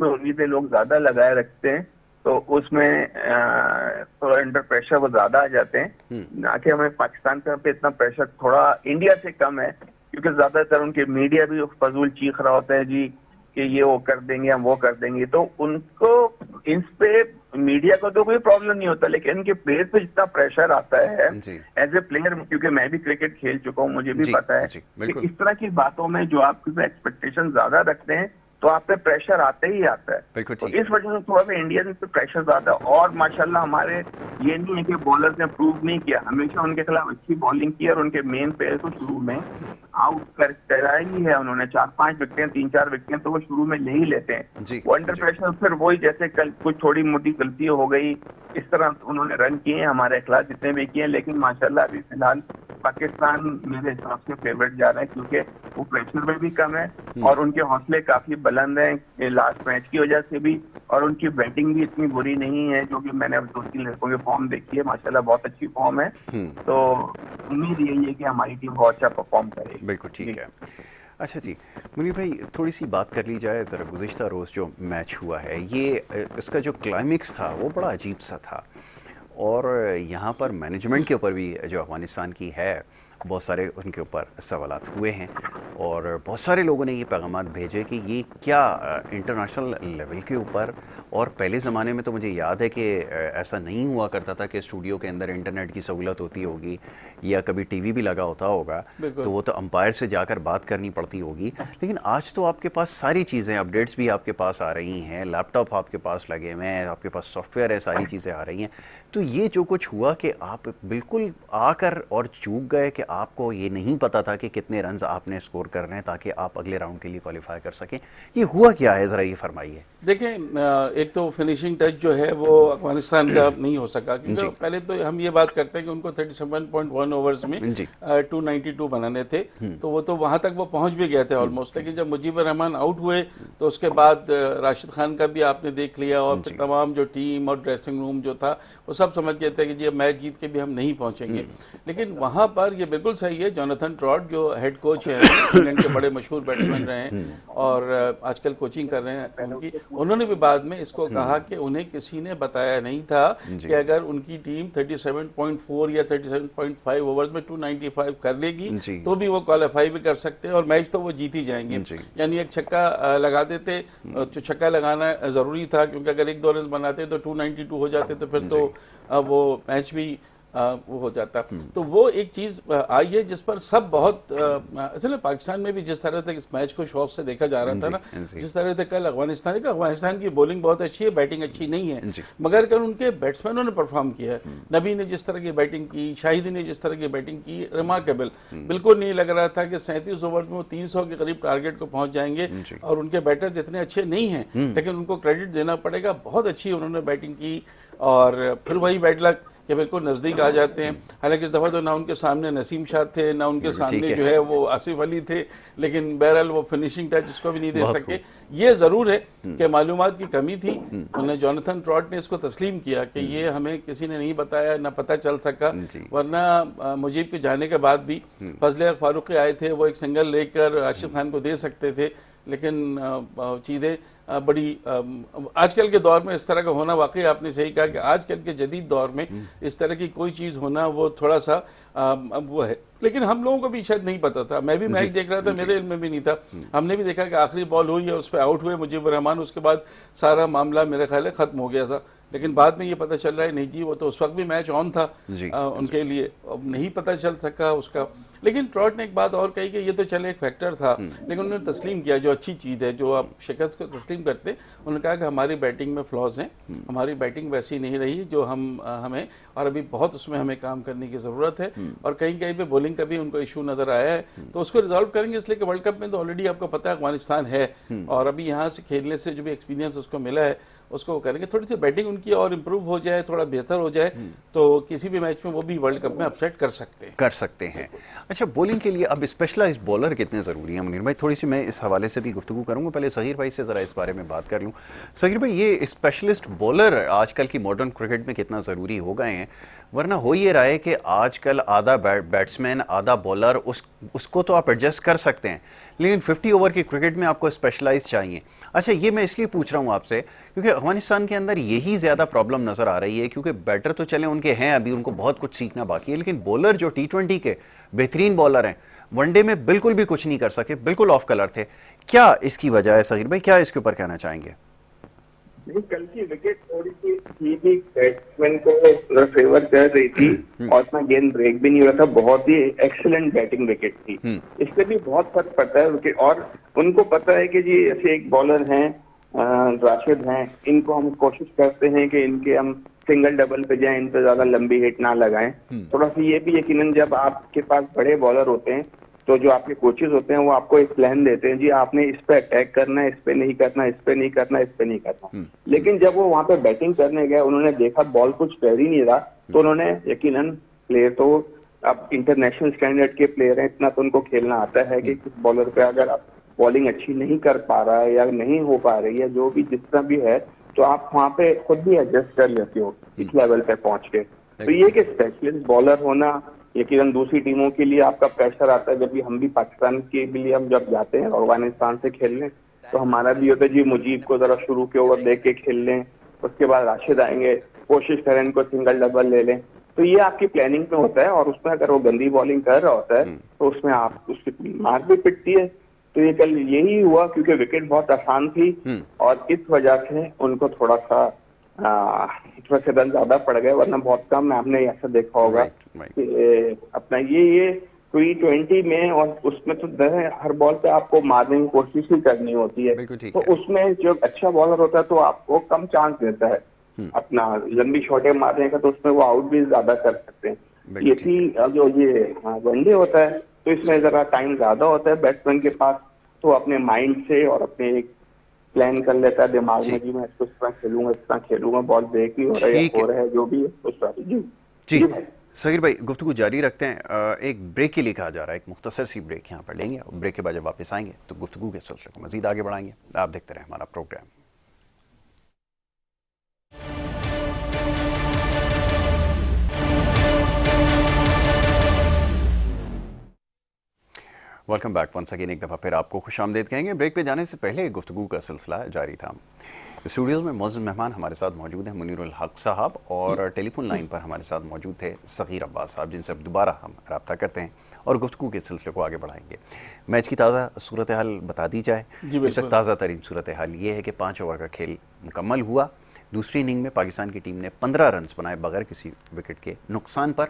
उम्मीदें लोग ज्यादा लगाए रखते हैं तो उसमें थोड़ा अंडर प्रेशर वो ज्यादा आ जाते हैं। ना कि हमें पाकिस्तान पे इतना प्रेशर थोड़ा इंडिया से कम है, क्योंकि ज्यादातर उनके मीडिया भी फजूल चीख रहा होता है जी कि ये वो कर देंगे, हम वो कर देंगे, तो उनको इन पे मीडिया को तो कोई प्रॉब्लम नहीं होता, लेकिन इनके प्लेयर पे जितना प्रेशर आता है एज ए प्लेयर, क्योंकि मैं भी क्रिकेट खेल चुका हूँ, मुझे भी पता है कि इस तरह की बातों में जो आपके एक्सपेक्टेशन ज्यादा रखते हैं तो आप पे प्रेशर आता ही आता है। तो इस वजह से थोड़ा सा इंडियन पे प्रेशर ज्यादा। और माशाल्लाह हमारे ये नहीं है कि बॉलर्स ने प्रूव नहीं किया, हमेशा उनके खिलाफ अच्छी बॉलिंग की और उनके मेन प्लेयर को शुरू में आउट कराई ही है उन्होंने। 4-5 विकेटें, 3-4 विकेटें तो वो शुरू में ले ही लेते हैं। वो अंडर प्रेशर फिर वही जैसे कल कुछ थोड़ी मोटी गलती हो गई, इस तरह उन्होंने रन किए हमारे खिलाफ जितने भी किए, लेकिन माशाल्लाह अभी फिलहाल पाकिस्तान मेरे हिसाब से फेवरेट जा रहा है, क्योंकि वो प्रेशर में भी कम है और उनके हौसले काफी बुलंद हैं लास्ट मैच की वजह से भी, और उनकी बैटिंग भी इतनी बुरी नहीं है, जो कि मैंने 2-3 लड़कों की फॉर्म देखी है, माशाल्लाह बहुत अच्छी फॉर्म है। तो उम्मीद यही है कि हमारी टीम बहुत अच्छा परफॉर्म करेगी। बिल्कुल ठीक है। अच्छा जी, मुनीर भाई थोड़ी सी बात कर ली जाए ज़रा गुज़िश्ता रोज़ जो मैच हुआ है, ये इसका जो क्लाइमेक्स था वो बड़ा अजीब सा था, और यहाँ पर मैनेजमेंट के ऊपर भी जो अफगानिस्तान की है बहुत सारे उनके ऊपर सवालात हुए हैं, और बहुत सारे लोगों ने ये पैगाम भेजे कि ये क्या इंटरनेशनल लेवल के ऊपर और पहले ज़माने में तो मुझे याद है कि ऐसा नहीं हुआ करता था कि स्टूडियो के अंदर इंटरनेट की सहूलत होती होगी या कभी टीवी भी लगा होता होगा, तो वो तो अंपायर से जाकर बात करनी पड़ती होगी। लेकिन आज तो आपके पास सारी चीज़ें, अपडेट्स भी आपके पास आ रही हैं, लैपटॉप आपके पास लगे हुए हैं, आपके पास सॉफ्टवेयर है, सारी चीज़ें आ रही हैं। तो ये जो कुछ हुआ कि आप बिल्कुल आकर और चूक गए कि आपको ये नहीं पता था कि कितने रन्स आपने स्कोर करने हैं ताकि आप अगले राउंड के लिए क्वालिफाई कर सकें, ये हुआ क्या है, ज़रा ये फरमाइए। देखें, एक तो फिनिशिंग टच जो है वो अफगानिस्तान का नहीं हो सका, क्योंकि पहले तो हम ये बात करते हैं कि उनको 37.1 ओवर्स में 292 बनाने थे, तो वो तो वहां तक वो पहुंच भी गए थे ऑलमोस्ट। लेकिन जब मुजीबर रहमान आउट हुए तो उसके बाद राशिद खान का भी आपने देख लिया, और फिर तमाम जो टीम और ड्रेसिंग रूम जो था वो सब समझ गए थे कि जी मैच जीत के भी हम नहीं पहुंचेंगे। लेकिन वहां पर ये बिल्कुल सही है, जोनाथन ट्रॉट जो हेड कोच है, इंग्लैंड के बड़े मशहूर बैट्समैन रहे हैं और आजकल कोचिंग कर रहे हैं उनकी, उन्होंने भी बाद में इसको कहा कि उन्हें किसी ने बताया नहीं था कि अगर उनकी टीम 37.4 या 37.5 ओवर्स में 295 कर लेगी तो भी वो क्वालिफाई भी कर सकते हैं और मैच तो वो जीत ही जाएंगे। यानी एक छक्का लगा देते, तो छक्का लगाना जरूरी था, क्योंकि अगर 1-2 रन बनाते तो 292 हो जाते, तो फिर तो वो मैच भी वो हो जाता। तो वो एक चीज आई है जिस पर सब बहुत असल में पाकिस्तान में भी जिस तरह से इस मैच को शौक से देखा जा रहा था ना, जिस तरह से कल अफगानिस्तान की बॉलिंग बहुत अच्छी है, बैटिंग अच्छी नहीं है, मगर कल उनके बैट्समैनों ने परफॉर्म किया है। नबी ने जिस तरह की बैटिंग की, शाहिदी ने जिस तरह की बैटिंग की, रिमार्केबल। बिल्कुल नहीं लग रहा था कि 37 ओवर में वो 300 के करीब टारगेट को पहुंच जाएंगे, और उनके बैटर्स इतने अच्छे नहीं हैं, लेकिन उनको क्रेडिट देना पड़ेगा, बहुत अच्छी उन्होंने बैटिंग की। और फिर वही बैड लक कि बिल्कुल नज़दीक आ जाते हैं। हालांकि इस दफ़ा तो ना उनके सामने नसीम शाह थे, ना उनके सामने जो है वो आसिफ अली थे, लेकिन बहरहाल वो फिनिशिंग टच इसको भी नहीं दे सके। ये ज़रूर है कि मालूमात की कमी थी। उन्होंने जोनाथन ट्रॉट ने इसको तस्लीम किया कि ये हमें किसी ने नहीं बताया, ना पता चल सका, वरना मुजीब के जाने के बाद भी फजल फारूकी आए थे, वो एक सिंगल लेकर राशिद खान को दे सकते थे, लेकिन चीज़ें बड़ी आजकल के दौर में इस तरह का होना, वाकई आपने सही कहा कि आजकल के जदीद दौर में इस तरह की कोई चीज़ होना वो थोड़ा सा वो है। लेकिन हम लोगों को भी शायद नहीं पता था, मैं भी मैच देख रहा था, मेरे इल्म में भी नहीं था। हमने भी देखा कि आखिरी बॉल हुई है, उस पर आउट हुए मुजीबर रहमान, उसके बाद सारा मामला मेरे ख्याल है खत्म हो गया था। लेकिन बाद में ये पता चल रहा है नहीं जी, वो तो उस वक्त भी मैच ऑन था उनके लिए, अब नहीं पता चल सका उसका। लेकिन ट्रॉट ने एक बात और कही कि ये तो चले एक फैक्टर था, लेकिन उन्होंने तस्लीम किया, जो अच्छी चीज़ है, जो आप शिकस्त को तस्लीम करते, उन्होंने कहा कि हमारी बैटिंग में फ्लॉज हैं, हमारी बैटिंग वैसी नहीं रही जो हमें, और अभी बहुत उसमें हमें काम करने की ज़रूरत है, और कहीं कहीं पे बॉलिंग का भी उनको इशू नज़र आया है, तो उसको रिजॉल्व करेंगे। इसलिए कि वर्ल्ड कप में तो ऑलरेडी आपको पता है अफगानिस्तान है, और अभी यहाँ से खेलने से जो भी एक्सपीरियंस उसको मिला है उसको वो करेंगे। थोड़ी सी बैटिंग उनकी और इम्प्रूव हो जाए, थोड़ा बेहतर हो जाए, तो किसी भी मैच में वो भी वर्ल्ड कप में अपसेट कर सकते हैं। अच्छा, बॉलिंग के लिए अब स्पेशलाइज्ड बॉलर कितने ज़रूरी हैं मुनीर भाई? थोड़ी सी मैं इस हवाले से भी गुफ्तगू करूंगा, पहले सगीर भाई से ज़रा इस बारे में बात कर लूँ। सगीर भाई, ये स्पेशलिस्ट बॉलर आजकल की मॉडर्न क्रिकेट में कितना ज़रूरी हो गए हैं? वरना हो ये रहा है कि आजकल आधा बैट्समैन आधा बॉलर, उसको तो आप एडजस्ट कर सकते हैं, लेकिन 50 ओवर की क्रिकेट में आपको स्पेशलाइज चाहिए। अच्छा, ये मैं इसलिए पूछ रहा हूँ आपसे क्योंकि अफगानिस्तान के अंदर यही ज़्यादा प्रॉब्लम नज़र आ रही है, क्योंकि बैटर तो चले उनके हैं, अभी उनको बहुत कुछ सीखना बाकी है, लेकिन बॉलर जो T20 के बेहतरीन बॉलर हैं, वनडे में बिल्कुल भी कुछ नहीं कर सके, बिल्कुल ऑफ कलर थे। क्या इसकी वजह है सगीर भाई, क्या इसके ऊपर कहना चाहेंगे? कल की विकेट थोड़ी सी भी बैट्समैन को फेवर कर रही थी, और इतना गेंद ब्रेक भी नहीं हो रहा था, बहुत ही एक्सीलेंट बैटिंग विकेट थी। इससे भी बहुत फर्क पड़ता है विकेट, और उनको पता है कि जी ऐसे एक बॉलर हैं राशिद हैं, इनको हम कोशिश करते हैं कि इनके हम सिंगल डबल पे जाएं, इन पे ज्यादा लंबी हिट ना लगाएं। थोड़ा सा ये भी यकीनन जब आपके पास बड़े बॉलर होते हैं तो जो आपके कोचेज होते हैं वो आपको एक प्लान देते हैं, जी आपने इस पे अटैक करना है, इस पे नहीं करना, इस पे नहीं करना, इस पे नहीं करना। लेकिन जब वो वहां पे बैटिंग करने गए, उन्होंने देखा बॉल कुछ कर ही नहीं रहा, तो उन्होंने यकीनन, प्लेयर तो अब इंटरनेशनल स्टैंडर्ड के प्लेयर हैं, इतना तो उनको खेलना आता है कि किस बॉलर पे अगर आप बॉलिंग अच्छी नहीं कर पा रहा है या नहीं हो पा रही है, जो भी जितना भी है, तो आप वहां पे खुद भी एडजस्ट कर लेते हो इस लेवल पे पहुंच के। तो ये कि स्पेशलिस्ट बॉलर होना यकीनन दूसरी टीमों के लिए आपका प्रेशर आता है। जब भी हम भी पाकिस्तान के लिए हम जब जाते हैं अफगानिस्तान से खेलने, तो हमारा भी होता है जी मुजीब को जरा शुरू के ओवर देख के खेल लें, उसके बाद राशिद आएंगे, कोशिश करें इनको सिंगल डबल ले लें। तो ये आपकी प्लानिंग में होता है, और उसमें अगर वो गंदी बॉलिंग कर रहा होता है तो उसमें आप उसकी मार भी पिटती है। तो ये कल यही हुआ क्योंकि विकेट बहुत आसान थी और इस वजह से उनको थोड़ा सा थोड़ा से रन ज्यादा पड़ गए, वरना बहुत कम आपने ऐसा देखा होगा कि अपना ये T20 में और उसमें तो हर बॉल पे आपको मारने की कोशिश ही करनी होती है, तो उसमें जो अच्छा बॉलर होता है तो आपको कम चांस देता है अपना लंबी शॉटें मारने का, तो उसमें वो आउट भी ज्यादा कर सकते हैं। ये थी जो ये वनडे होता है तो इसमें जरा टाइम ज्यादा होता है बैट्समैन के पास, तो अपने माइंड से और अपने एक प्लान कर लेता है दिमाग में कि मैं इसको इस तरह खेलूंगा, इस तरह खेलूंगा, बॉल ब्रेक ही हो रहा है जो भी है उस स्ट्रैटेजी। जी सगीर भाई, गुफ्तगू जारी रखते हैं। एक ब्रेक के लिए कहा जा रहा है, एक मुख्तसर सी ब्रेक यहाँ पर लेंगे और ब्रेक के बाद जब वापस आएंगे तो गुफ्तगू के सिलसिले को मजीद आगे बढ़ाएंगे। आप देखते रहें हमारा programme. Welcome back once again, एक दफ़ा फिर आपको खुशामदीद कहेंगे। ब्रेक पे जाने से पहले गुफ्तगू का सिलसिला जारी था। स्टूडियो में मौजूद मेहमान हमारे साथ मौजूद हैं मुनीरुल हक साहब, और टेलीफोन लाइन पर हमारे साथ मौजूद थे सगीर अब्बास साहब, जिनसे अब दोबारा हम रब्ता करते हैं और गुफ्तगू के सिलसिले को आगे बढ़ाएंगे। मैच की ताज़ा सूरत हाल बता दी जाए। इस वक्त ताज़ा तरीन सूरत हाल ये है कि 5 ओवर का खेल मुकम्मल हुआ। दूसरी इनिंग में पाकिस्तान की टीम ने 15 रन बनाए बगैर किसी विकेट के नुकसान पर,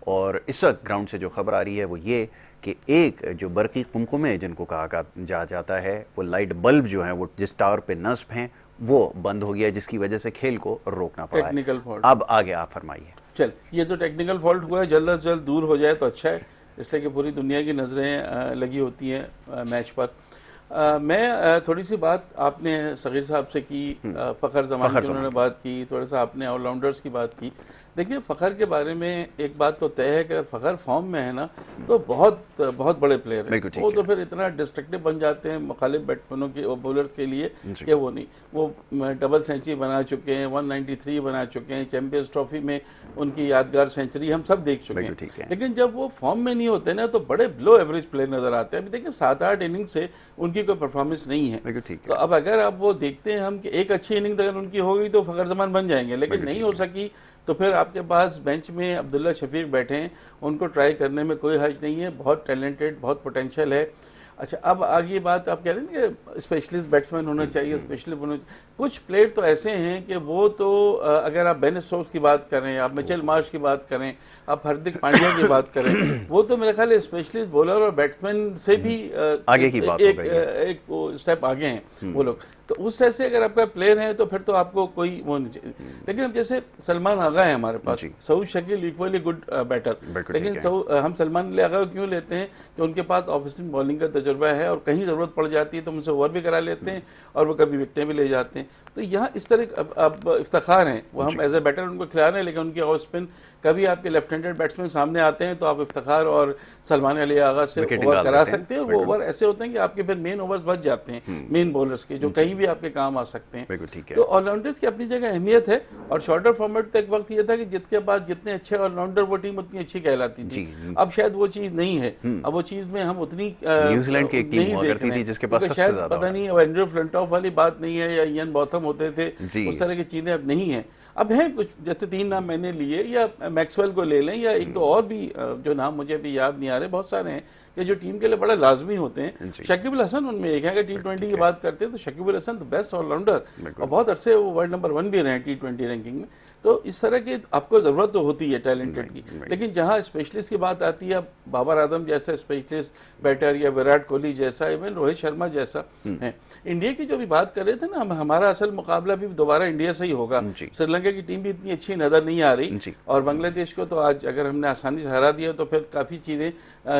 और इस वक्त ग्राउंड से जो खबर आ रही है वो ये कि एक जो बरकी कुमकुमे जिनको कहा जाता है, वो लाइट बल्ब जो है वो जिस टावर पे नस्ब हैं वो बंद हो गया, जिसकी वजह से खेल को रोकना पड़ा है। Technical fault. अब आगे आप फरमाइए। चल, ये तो टेक्निकल फॉल्ट हुआ है, जल्द से जल्द दूर हो जाए तो अच्छा है, इसलिए कि पूरी दुनिया की नज़रें लगी होती हैं मैच पर। मैं थोड़ी सी बात आपने सगीर साहब से की, फ़खर ज़मान की उन्होंने बात की, थोड़ा सा आपने ऑलराउंडर्स की बात की। देखिए, फ़खर के बारे में एक बात तो तय है कि अगर फ़खर फॉर्म में है ना तो बहुत बहुत बड़े प्लेयर हैं, वो तो फिर इतना डिस्ट्रक्टिव बन जाते हैं मुखालिफ बैट्समैनों के बॉलर्स के लिए कि वो नहीं, वो डबल सेंचुरी बना चुके हैं, 193 बना चुके हैं, चैंपियंस ट्रॉफी में उनकी यादगार सेंचुरी हम सब देख चुके हैं। लेकिन जब वो फॉर्म में नहीं होते ना तो बड़े लो एवरेज प्लेयर नजर आते हैं। अभी देखिए 7-8 इनिंग से उनकी कोई परफॉर्मेंस नहीं है, तो अब अगर आप वो देखते हैं हम कि एक अच्छी इनिंग अगर उनकी हो गई तो फ़खर ज़मान बन जाएंगे, लेकिन नहीं हो सकी तो फिर आपके पास बेंच में अब्दुल्ला शफीक बैठे हैं, उनको ट्राई करने में कोई हर्ज नहीं है, बहुत टैलेंटेड, बहुत पोटेंशियल है। अच्छा, अब आगे बात आप कह रहे हैं कि स्पेशलिस्ट बैट्समैन होना चाहिए, स्पेशलिस्ट होना चाहिए। कुछ प्लेयर तो ऐसे हैं कि वो तो अगर आप बेन स्टोक्स की बात करें, आप मिचेल मार्श की बात करें, आप हार्दिक पांड्या की बात करें, वो तो मेरे ख्याल स्पेशलिस्ट बॉलर और बैट्समैन से भी आगे की बात एक स्टेप आगे हैं वो लोग। तो उस ऐसे अगर आपका प्लेयर है तो फिर तो आपको कोई वो नहीं चाहिए। लेकिन अब जैसे सलमान आगा है हमारे पास, Saud Shakeel equally good batter, लेकिन हम सलमान आगा को क्यों लेते हैं कि उनके पास ऑफिसिंग बॉलिंग का तजुर्बा है और कहीं ज़रूरत पड़ जाती है तो उनसे ओवर भी करा लेते हैं और वो कभी विकटें भी ले जाते हैं। तो यहाँ इस तरह अब इफ्तिखार हैं, वो हम एज ए बैटर उनको खिला रहे हैं, लेकिन उनकी ऑफ स्पिन कभी आपके लेफ्ट हैंडेड बैट्समैन सामने आते हैं तो आप इफ्तिखार और सलमान अली आगा से ओवर करा सकते हैं, और वो ओवर ऐसे होते हैं कि आपके फिर मेन ओवर्स बच जाते हैं मेन बॉलर्स के, जो कहीं भी आपके काम आ सकते हैं। तो ऑलराउंडर्स की अपनी जगह अहमियत है, और शॉर्टर फॉर्मेट तक वक्त ये था कि जिसके पास जितने अच्छे ऑलराउंडर वो टीम उतनी अच्छी कहलाती थी। अब शायद वो चीज नहीं है, अब वो चीज में हम उतनी न्यूजीलैंड की एक टीम हुआ करती थी जिसके पास सबसे ज्यादा, पता नहीं एंड्रू फ्लिंटॉफ वाली बात नहीं है या इयान बॉथम होते थे, उस तरह की चीजें अब नहीं है। अब हैं कुछ, जैसे 3 नाम मैंने लिए, या मैक्सवेल को ले लें, या एक दो और भी जो नाम मुझे भी याद नहीं आ रहे, बहुत सारे हैं कि जो टीम के लिए बड़ा लाजमी होते हैं। शकीब अल हसन उनमें एक है। अगर T20 की बात करते हैं तो शकीब अल हसन बेस्ट ऑलराउंडर, और बहुत अरसे वो वर्ल्ड नंबर 1 भी रहे हैं T20 रैंकिंग में। तो इस तरह की आपको जरूरत तो होती है टैलेंटेड की, लेकिन जहां स्पेशलिस्ट की बात आती है, बाबर आजम जैसा स्पेशलिस्ट बैटर या विराट कोहली जैसा, इवन रोहित शर्मा जैसा है। इंडिया की जो भी बात कर रहे थे ना, हमारा असल मुकाबला भी दोबारा इंडिया से ही होगा। श्रीलंका की टीम भी इतनी अच्छी नजर नहीं आ रही, और बांग्लादेश को तो आज अगर हमने आसानी से हरा दिया तो फिर काफी चीजें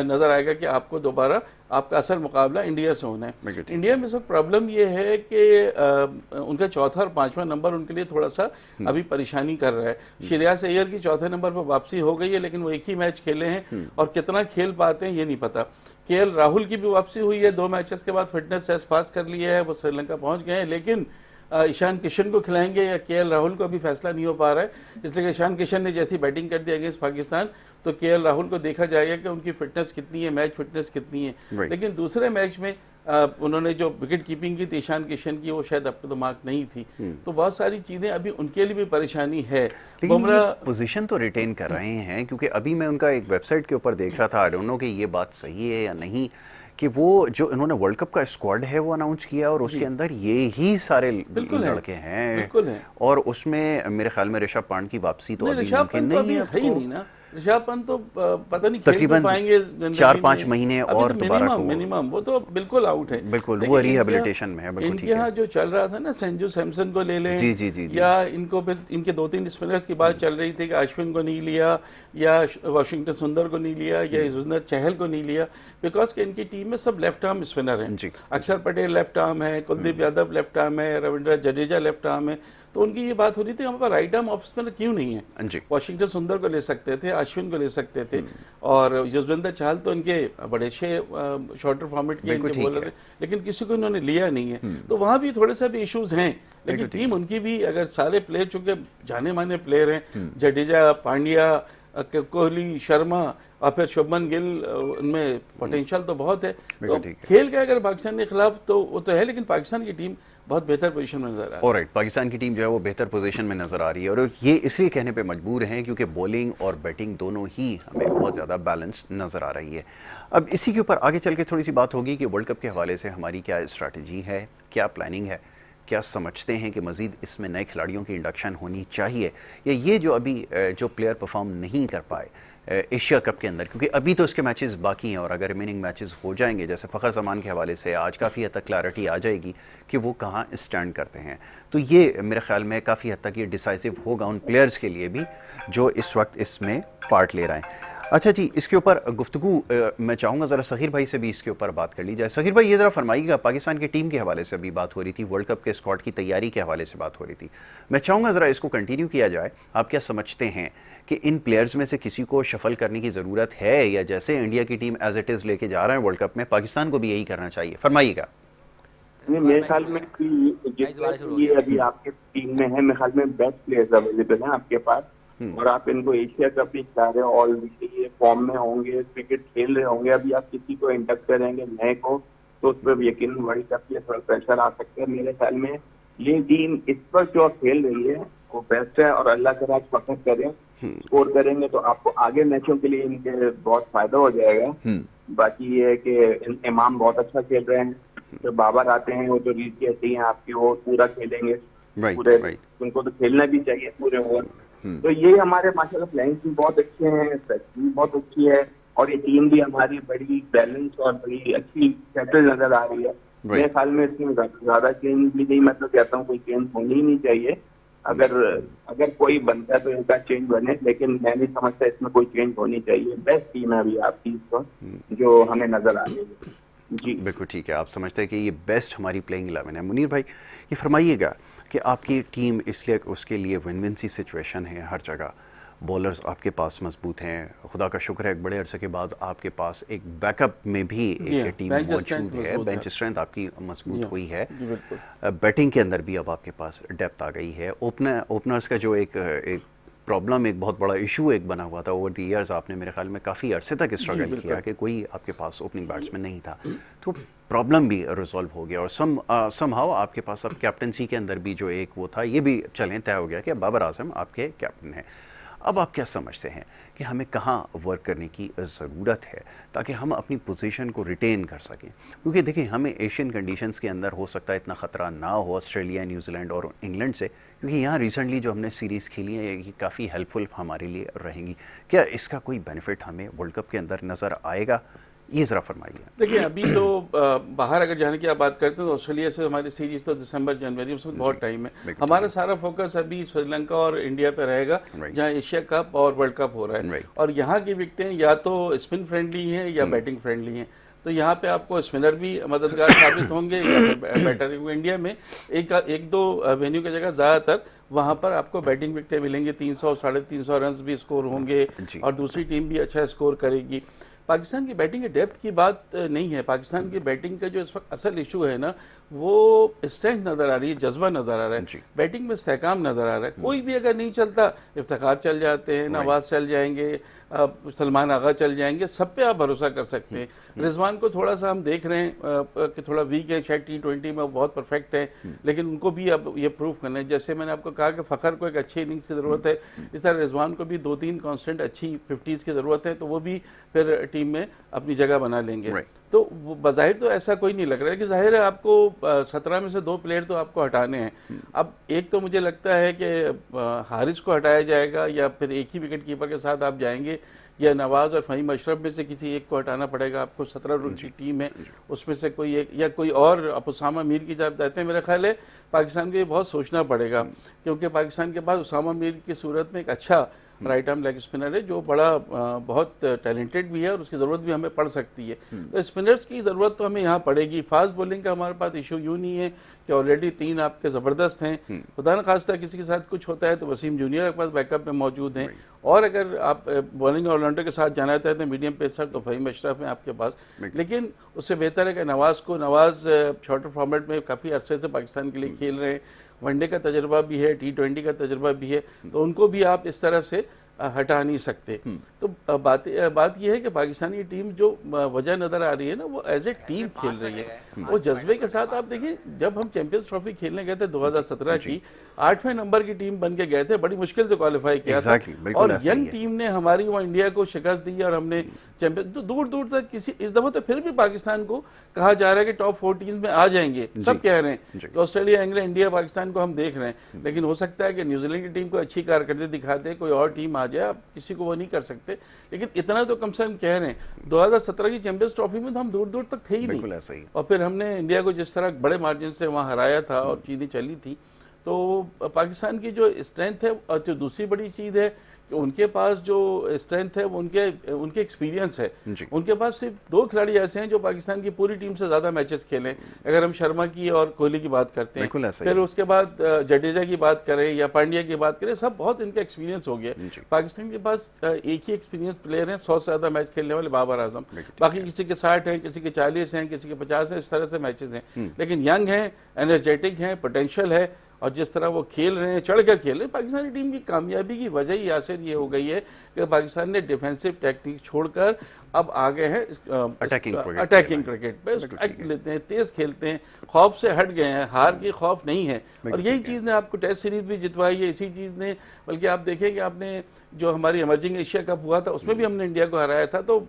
नजर आएगा कि आपको दोबारा आपका असल मुकाबला इंडिया से होना है। इंडिया में सब प्रॉब्लम ये है कि उनका चौथा और 5वां नंबर उनके लिए थोड़ा सा अभी परेशानी कर रहा है। श्रेयस अय्यर की चौथे नंबर पर वापसी हो गई है, लेकिन वो एक ही मैच खेले हैं और कितना खेल पाते हैं ये नहीं पता। केएल राहुल की भी वापसी हुई है, 2 मैचेस के बाद फिटनेस टेस्ट पास कर लिया है, वो श्रीलंका पहुंच गए हैं, लेकिन ईशान किशन को खिलाएंगे या केएल राहुल को अभी फैसला नहीं हो पा रहा है। इसलिए कि ईशान किशन ने जैसी बैटिंग कर दी अगेंस्ट पाकिस्तान, तो केएल राहुल को देखा जाएगा कि उनकी फिटनेस कितनी है, मैच फिटनेस कितनी है। लेकिन दूसरे मैच में उन्होंने जो विकेट कीपिंग की थी ईशान किशन की, वो शायद अब तो मार्क नहीं थी। तो बहुत सारी चीजें अभी उनके लिए भी परेशानी है। बुमराह पोजीशन तो रिटेन कर रहे हैं, क्योंकि अभी मैं उनका एक वेबसाइट के ऊपर देख रहा था, आई डोंट नो कि ये बात सही है या नहीं, कि वो जो इन्होंने वर्ल्ड कप का स्क्वाड है वो अनाउंस किया और उसके अंदर ये ही सारे लड़के हैं, बिल्कुल है। और उसमें मेरे ख्याल में ऋषभ पंत की वापसी तो अभी ऋषभ मुमकिन पंत तो नहीं है अभी है ही नहीं ना। ऋषभ पंत तो पता नहीं खेल तकरीबन भी पाएंगे 4-5 महीने और दोबारा को मिनिमम वो तो बिल्कुल आउट है। बिल्कुल लेकिन वो रिहेबिलिटेशन में है। बिल्कुल इनके ठीक है। यहाँ जो चल रहा था ना, संजू सैमसन को ले लें, जी जी जी जी। या इनको फिर इनके 2-3 स्पिनर्स की बात चल रही थी कि अश्विन को नहीं लिया, या वाशिंगटन सुंदर को नहीं लिया, या युजवेंद्र चहल को नहीं लिया, बिकॉज कि इनकी टीम में सब लेफ्ट आर्म स्पिनर हैं। जी। अक्षर पटेल लेफ्ट आर्म है, कुलदीप यादव लेफ्ट आर्म है, रविंद्र जडेजा लेफ्ट आर्म है। तो उनकी ये बात हो रही थी हमारे पास राइट आर्म ऑफ स्पिनर क्यों नहीं है। जी। वाशिंगटन सुंदर को ले सकते थे, अश्विन को ले सकते थे, और युजवेंद्र चहल तो इनके बड़े अच्छे शॉर्टर फॉर्मेट के इनके बॉलर है, लेकिन किसी को इन्होंने लिया नहीं है। तो वहां भी थोड़े से भी इश्यूज हैं, लेकिन टीम उनकी भी अगर सारे प्लेयर चूंकि जाने माने प्लेयर हैं, जडेजा, पांड्या, कोहली, शर्मा और फिर शुभमन गिल, उनमें पोटेंशियल तो बहुत है। तो खेल का अगर पाकिस्तान के खिलाफ तो वो तो है, लेकिन पाकिस्तान की टीम बहुत बेहतर पोजीशन में नजर आ रही है। ऑलराइट, पाकिस्तान की टीम जो है वो बेहतर पोजीशन में नजर आ रही है, और ये इसलिए कहने पे मजबूर हैं क्योंकि बॉलिंग और बैटिंग दोनों ही हमें बहुत ज़्यादा बैलेंस नजर आ रही है। अब इसी के ऊपर आगे चल के थोड़ी सी बात होगी कि वर्ल्ड कप के हवाले से हमारी क्या स्ट्रैटेजी है, क्या प्लानिंग है, क्या समझते हैं कि मज़ीद इसमें नए खिलाड़ियों की इंडक्शन होनी चाहिए, या ये जो अभी जो प्लेयर परफॉर्म नहीं कर पाए एशिया कप के अंदर, क्योंकि अभी तो इसके मैचेस बाकी हैं, और अगर रिमेनिंग मैचेस हो जाएंगे, जैसे फ़खर जमान के हवाले से आज काफ़ी हद तक क्लैरिटी आ जाएगी कि वो कहाँ स्टैंड करते हैं, तो ये मेरे ख्याल में काफ़ी हद तक ये डिसाइसिव होगा उन प्लेयर्स के लिए भी जो इस वक्त इसमें पार्ट ले रहे हैं। अच्छा जी, इसके ऊपर गुफ्तगू मैं चाहूँगा ज़रा सग़ीर भाई से भी इसके ऊपर बात कर ली जाए। सग़ीर भाई, ये ज़रा फरमाइएगा, पाकिस्तान की टीम के हवाले से अभी बात हो रही थी, वर्ल्ड कप के स्क्वाड की तैयारी के हवाले से बात हो रही थी, मैं चाहूँगा ज़रा इसको कंटिन्यू किया जाए। आप क्या समझते हैं कि इन प्लेयर्स में से किसी को शफल करने की ज़रूरत है, या जैसे इंडिया की टीम एज इट इज़ लेके जा रहे हैं वर्ल्ड कप में, पाकिस्तान को भी यही करना चाहिए? फरमाइएगा। मेरे ख्याल में ये अभी आपके टीम में है, मेरे ख्याल में बेस्ट प्लेयर्स अवेलेबल हैं आपके पास, और आप इनको एशिया कप भी खिला रहे हो, ऑलरेडी ये फॉर्म में होंगे, क्रिकेट खेल रहे होंगे। अभी आप किसी को इंडक्ट करेंगे नए को, तो उस पर यकीन वर्ल्ड कप के थोड़ा प्रेशर आ सकता है। मेरे ख्याल में ये टीम इस पर जो खेल रही है वो बेस्ट है, और अल्लाह के राज पकड़ करें, स्कोर करेंगे तो आपको आगे मैचों के लिए इनके बहुत फायदा हो जाएगा। बाकी ये है कि इमाम बहुत अच्छा खेल रहे हैं, जो बाबर आते हैं वो तो रीत की हस्ती हैं आपकी, वो पूरा खेलेंगे पूरे, उनको तो खेलना भी चाहिए पूरे ओवर। तो ये हमारे माशाल्लाह प्लानिंग भी बहुत अच्छे हैं, स्ट्रेटजी भी बहुत अच्छी है, और ये टीम भी हमारी बड़ी बैलेंस और बड़ी अच्छी सेटल नजर आ रही है। मेरे ख्याल में इसमें ज्यादा चेंज भी नहीं, मैं तो कहता हूँ कोई चेंज होनी ही नहीं चाहिए। अगर कोई बनता है तो इनका चेंज बने, लेकिन मैं नहीं समझता इसमें कोई चेंज होनी चाहिए। बेस्ट टीम है अभी आपकी इस वक्त जो हमें नजर आ रही है। जी बिल्कुल ठीक है, आप समझते हैं कि ये बेस्ट हमारी प्लेइंग 11 है। मुनीर भाई, ये फरमाइएगा कि आपकी टीम इसलिए उसके लिए विन विन सी सिचुएशन है हर जगह, बॉलर्स आपके पास मजबूत हैं, खुदा का शुक्र है एक बड़े अरसे के बाद आपके पास एक बैकअप में भी एक टीम मौजूद है, बेंच स्ट्रेंथ आपकी मजबूत हुई है, बैटिंग के अंदर भी अब आपके पास डेप्थ आ गई है। ओपनर्स का जो एक प्रॉब्लम, एक बहुत बड़ा इशू एक बना हुआ था ओवर द ईयर्स, आपने मेरे ख्याल में काफ़ी अरसे तक स्ट्रगल किया कि कोई आपके पास ओपनिंग बैट्समैन नहीं था, तो प्रॉब्लम भी रिजॉल्व हो गया, और समहाउ आपके पास अब कैप्टनसी के अंदर भी जो एक वो था ये भी चलें तय हो गया कि बाबर आजम आपके कैप्टन हैं। अब आप क्या समझते हैं कि हमें कहाँ वर्क करने की ज़रूरत है ताकि हम अपनी पोजीशन को रिटेन कर सकें? क्योंकि देखिए, हमें एशियन कंडीशंस के अंदर हो सकता है इतना ख़तरा ना हो ऑस्ट्रेलिया, न्यूजीलैंड और इंग्लैंड से, क्योंकि यहाँ रिसेंटली जो हमने सीरीज़ खेली है ये काफ़ी हेल्पफुल हमारे लिए रहेंगी। क्या इसका कोई बेनिफिट हमें वर्ल्ड कप के अंदर नज़र आएगा? ये ज़रा फरमाइए। देखिए, अभी तो बाहर अगर जाने की आप बात करते हैं तो ऑस्ट्रेलिया से हमारी सीरीज तो दिसंबर जनवरी, उसमें बहुत टाइम है। हमारा सारा फोकस अभी श्रीलंका और इंडिया पे रहेगा, जहां एशिया कप और वर्ल्ड कप हो रहा है, और यहाँ की विकेटें या तो स्पिन फ्रेंडली हैं या बैटिंग फ्रेंडली हैं। तो यहाँ पे आपको स्पिनर भी मददगार साबित होंगे या फिर बैटर। इंडिया में एक दो वेन्यू की जगह ज़्यादातर वहाँ पर आपको बैटिंग विकेटें मिलेंगी, 300 350 रन भी स्कोर होंगे, और दूसरी टीम भी अच्छा स्कोर करेगी। पाकिस्तान की बैटिंग की डेप्थ की बात नहीं है, पाकिस्तान की बैटिंग का जो इस वक्त असल इशू है ना, वो स्ट्रेंथ नजर आ रही है, जज्बा नजर आ रहा है, बैटिंग में इस्तेहकाम नजर आ रहा है। कोई भी अगर नहीं चलता, इफ्तिखार चल जाते हैं, नवाज चल जाएंगे, सलमान आगा चल जाएंगे, सब पे आप भरोसा कर सकते हैं। रिजवान को थोड़ा सा हम देख रहे हैं कि थोड़ा वीक है, शायद T20 में बहुत परफेक्ट है, लेकिन उनको भी अब ये प्रूव करना है। जैसे मैंने आपको कहा कि फ़खर को एक अच्छी इनिंग्स की ज़रूरत है, इस तरह रिजवान को भी 2-3 कांस्टेंट अच्छी 50s की ज़रूरत है, तो वो भी फिर टीम में अपनी जगह बना लेंगे। तो बज़ाहिर तो ऐसा कोई नहीं लग रहा है कि जाहिर है आपको 17 में से 2 प्लेयर तो आपको हटाने हैं। अब एक तो मुझे लगता है कि हारिस को हटाया जाएगा या फिर एक ही विकेट कीपर के साथ आप जाएंगे, या नवाज और फ़हीम अशरफ में से किसी एक को हटाना पड़ेगा आपको। 17 रन की टीम है, उसमें से कोई एक या कोई और, अब उसामा मीर की जब जाते हैं, मेरा ख्याल है पाकिस्तान को ये बहुत सोचना पड़ेगा, क्योंकि पाकिस्तान के पास उसामा मीर की सूरत में एक अच्छा राइट आर्म लेग स्पिनर है जो बड़ा बहुत टैलेंटेड भी है और उसकी ज़रूरत भी हमें पड़ सकती है। तो स्पिनर्स की ज़रूरत तो हमें यहाँ पड़ेगी। फास्ट बॉलिंग का हमारे पास इशू यूँ नहीं है कि ऑलरेडी 3 आपके ज़बरदस्त हैं, खुदा न खास्ता किसी के साथ कुछ होता है तो वसीम जूनियर के पास बैकअप में मौजूद हैं, और अगर आप बॉलिंग ऑलराउंडर के साथ जाना चाहते हैं मीडियम पेसर तो फ़हीम अशरफ हैं आपके पास। लेकिन उससे बेहतर है कि नवाज शॉर्टर फॉर्मेट में काफ़ी अरसे से पाकिस्तान के लिए खेल रहे हैं, वनडे का तजर्बा भी है, T20 का तजर्बा भी है, तो उनको भी आप इस तरह से हटा नहीं सकते। तो बात यह है कि पाकिस्तानी टीम जो वजह नज़र आ रही है ना, वो एज ए टीम खेल रही है, वो जज्बे के साथ। आप देखिए जब हम चैंपियंस ट्रॉफी खेलने गए थे 2017 की, 8वें नंबर की टीम बन के गए थे, बड़ी मुश्किल से क्वालिफाई किया था, और यंग टीम ने हमारी वो इंडिया को शिकस्त दी और हमने चैंपियन तो दूर दूर तक किसी इस दफा तो फिर भी पाकिस्तान को कहा जा रहा है कि टॉप 14 में आ जाएंगे, सब कह रहे हैं कि ऑस्ट्रेलिया, इंग्लैंड, इंडिया, पाकिस्तान को हम देख रहे हैं, लेकिन हो सकता है कि न्यूजीलैंड की टीम को अच्छी कारकर्दगी दिखा दे, कोई और टीम आ जाए, आप किसी को वो नहीं कर सकते, लेकिन इतना तो कम से कम कह रहे हैं। 2017 की चैंपियंस ट्रॉफी में तो हम दूर दूर तक थे ही नहीं, ऐसा ही। और फिर हमने इंडिया को जिस तरह बड़े मार्जिन से वहाँ हराया था और चीज़ें चली थी। तो पाकिस्तान की जो स्ट्रेंथ है, और जो दूसरी बड़ी चीज़ है कि उनके पास जो स्ट्रेंथ है वो उनके एक्सपीरियंस है। उनके पास सिर्फ 2 खिलाड़ी ऐसे हैं जो पाकिस्तान की पूरी टीम से ज़्यादा मैचेस खेले, अगर हम शर्मा की और कोहली की बात करते हैं, फिर उसके बाद जडेजा की बात करें या पांड्या की बात करें, सब बहुत इनका एक्सपीरियंस हो गया। पाकिस्तान के पास एक ही एक्सपीरियंस प्लेयर हैं 100 से ज़्यादा मैच खेलने वाले, बाबर आजम, बाकी किसी के 60 हैं, किसी के 40 हैं, किसी के 50 हैं, इस तरह से मैचेस हैं, लेकिन यंग हैं, एनर्जेटिक हैं, पोटेंशियल है, और जिस तरह वो खेल रहे हैं, चढ़ कर खेल रहे हैं। पाकिस्तानी टीम की कामयाबी की वजह ही यासिर ये हो गई है कि पाकिस्तान ने डिफेंसिव टेक्निक छोड़कर अब आ गए हैं अटैकिंग क्रिकेट पे, लेते हैं, तेज खेलते हैं, खौफ से हट गए हैं, हार की खौफ नहीं है, और यही चीज़ ने आपको टेस्ट सीरीज भी जितवाई है, इसी चीज़ ने, बल्कि आप देखें कि आपने जो हमारी इमर्जिंग एशिया कप हुआ था उसमें भी हमने इंडिया को हराया था, तो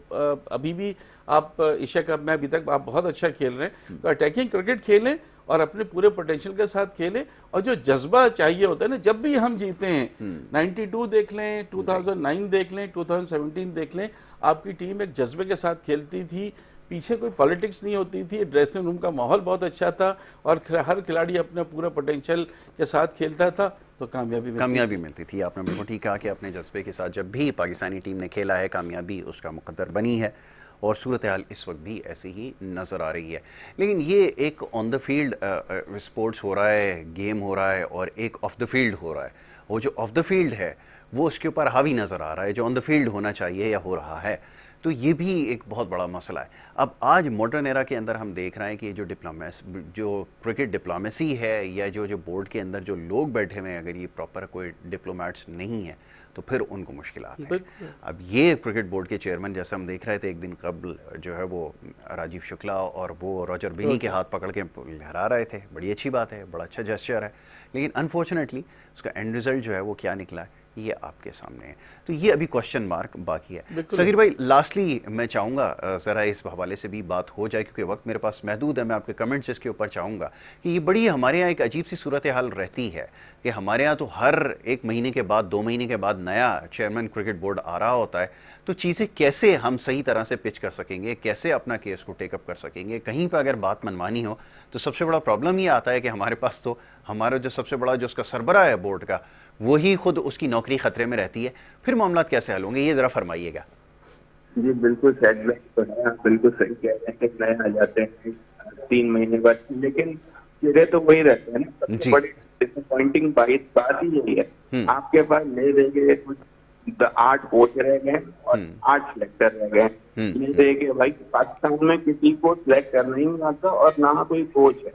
अभी भी आप एशिया कप में अभी तक आप बहुत अच्छा खेल रहे हैं। तो अटैकिंग क्रिकेट खेलें और अपने पूरे पोटेंशियल के साथ खेलें, और जो जज्बा चाहिए होता है ना, जब भी हम जीते हैं, 92 देख लें, 2009 देख लें, 2017 देख लें, आपकी टीम एक जज्बे के साथ खेलती थी, पीछे कोई पॉलिटिक्स नहीं होती थी, ड्रेसिंग रूम का माहौल बहुत अच्छा था, और हर खिलाड़ी अपने पूरे पोटेंशियल के साथ खेलता था, तो कामयाबी मिलती थी। आपने बिल्कुल ठीक कहा कि अपने जज्बे के साथ जब भी पाकिस्तानी टीम ने खेला है, कामयाबी उसका मुकद्दर बनी है, और सूरत हाल इस वक्त भी ऐसी ही नज़र आ रही है। लेकिन ये एक ऑन द फील्ड स्पोर्ट्स हो रहा है, गेम हो रहा है, और एक ऑफ द फील्ड हो रहा है। वो जो ऑफ द फील्ड है वो उसके ऊपर हावी नज़र आ रहा है, जो ऑन द फील्ड होना चाहिए या हो रहा है, तो ये भी एक बहुत बड़ा मसला है। अब आज मॉडर्न एरा के अंदर हम देख रहे हैं कि जो क्रिकेट डिप्लोमेसी है, या जो बोर्ड के अंदर जो लोग बैठे हुए हैं, अगर ये प्रॉपर कोई डिप्लोमेट्स नहीं है तो फिर उनको मुश्किलात हैं। अब ये क्रिकेट बोर्ड के चेयरमैन, जैसे हम देख रहे थे एक दिन कबल, जो है वो राजीव शुक्ला और वो रॉजर बिनी के हाथ पकड़ के लहरा रहे थे, बड़ी अच्छी बात है, बड़ा अच्छा जेस्चर है, लेकिन अनफॉर्चुनेटली उसका एंड रिजल्ट जो है वो क्या निकला है ये आपके सामने है, तो ये अभी क्वेश्चन मार्क बाकी है। सगीर भाई, लास्टली मैं चाहूँगा ज़रा इस हवाले से भी बात हो जाए, क्योंकि वक्त मेरे पास महदूद है, मैं आपके कमेंट्स इसके ऊपर चाहूँगा कि ये बड़ी हमारे यहाँ एक अजीब सी सूरत हाल रहती है कि हमारे यहाँ तो हर 1 महीने के बाद, 2 महीने के बाद नया चेयरमैन क्रिकेट बोर्ड आ रहा होता है, तो चीज़ें कैसे हम सही तरह से पिच कर सकेंगे, कैसे अपना केस को टेकअप कर सकेंगे। कहीं पर अगर बात मनमानी हो तो सबसे बड़ा प्रॉब्लम ये आता है कि हमारे पास तो हमारा जो सबसे बड़ा जो उसका सरबराह है बोर्ड का, वही खुद उसकी नौकरी खतरे में रहती है, फिर मामला कैसे हल होंगे, ये जरा फरमाइएगा। जी बिल्कुल, सेटबैक तो है, आप बिल्कुल सही कह रहे हैं कि नए आ जाते हैं 3 महीने बाद, लेकिन चेहरे तो वही रहते हैं ना। सबसे बड़ी डिसअपॉइंटिंग बात ही यही है, आपके पास ले देंगे कुछ 8 कोच रह गए और 8 सिलेक्टर रह गए। ये देखे भाई पाकिस्तान में किसी को सिलेक्ट करना ही नहीं आता और ना कोई कोच है,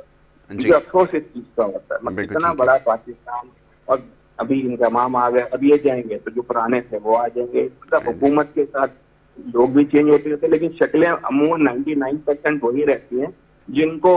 जो अफसोस इस चीज का होता है। मतलब इतना बड़ा पाकिस्तान, और अभी इंतमाम आ गए, अब ये जाएंगे तो जो पुराने थे वो आ जाएंगे। मतलब हुकूमत के साथ लोग भी चेंज होते रहते, लेकिन शक्लें अमूमन 99% वही रहती हैं जिनको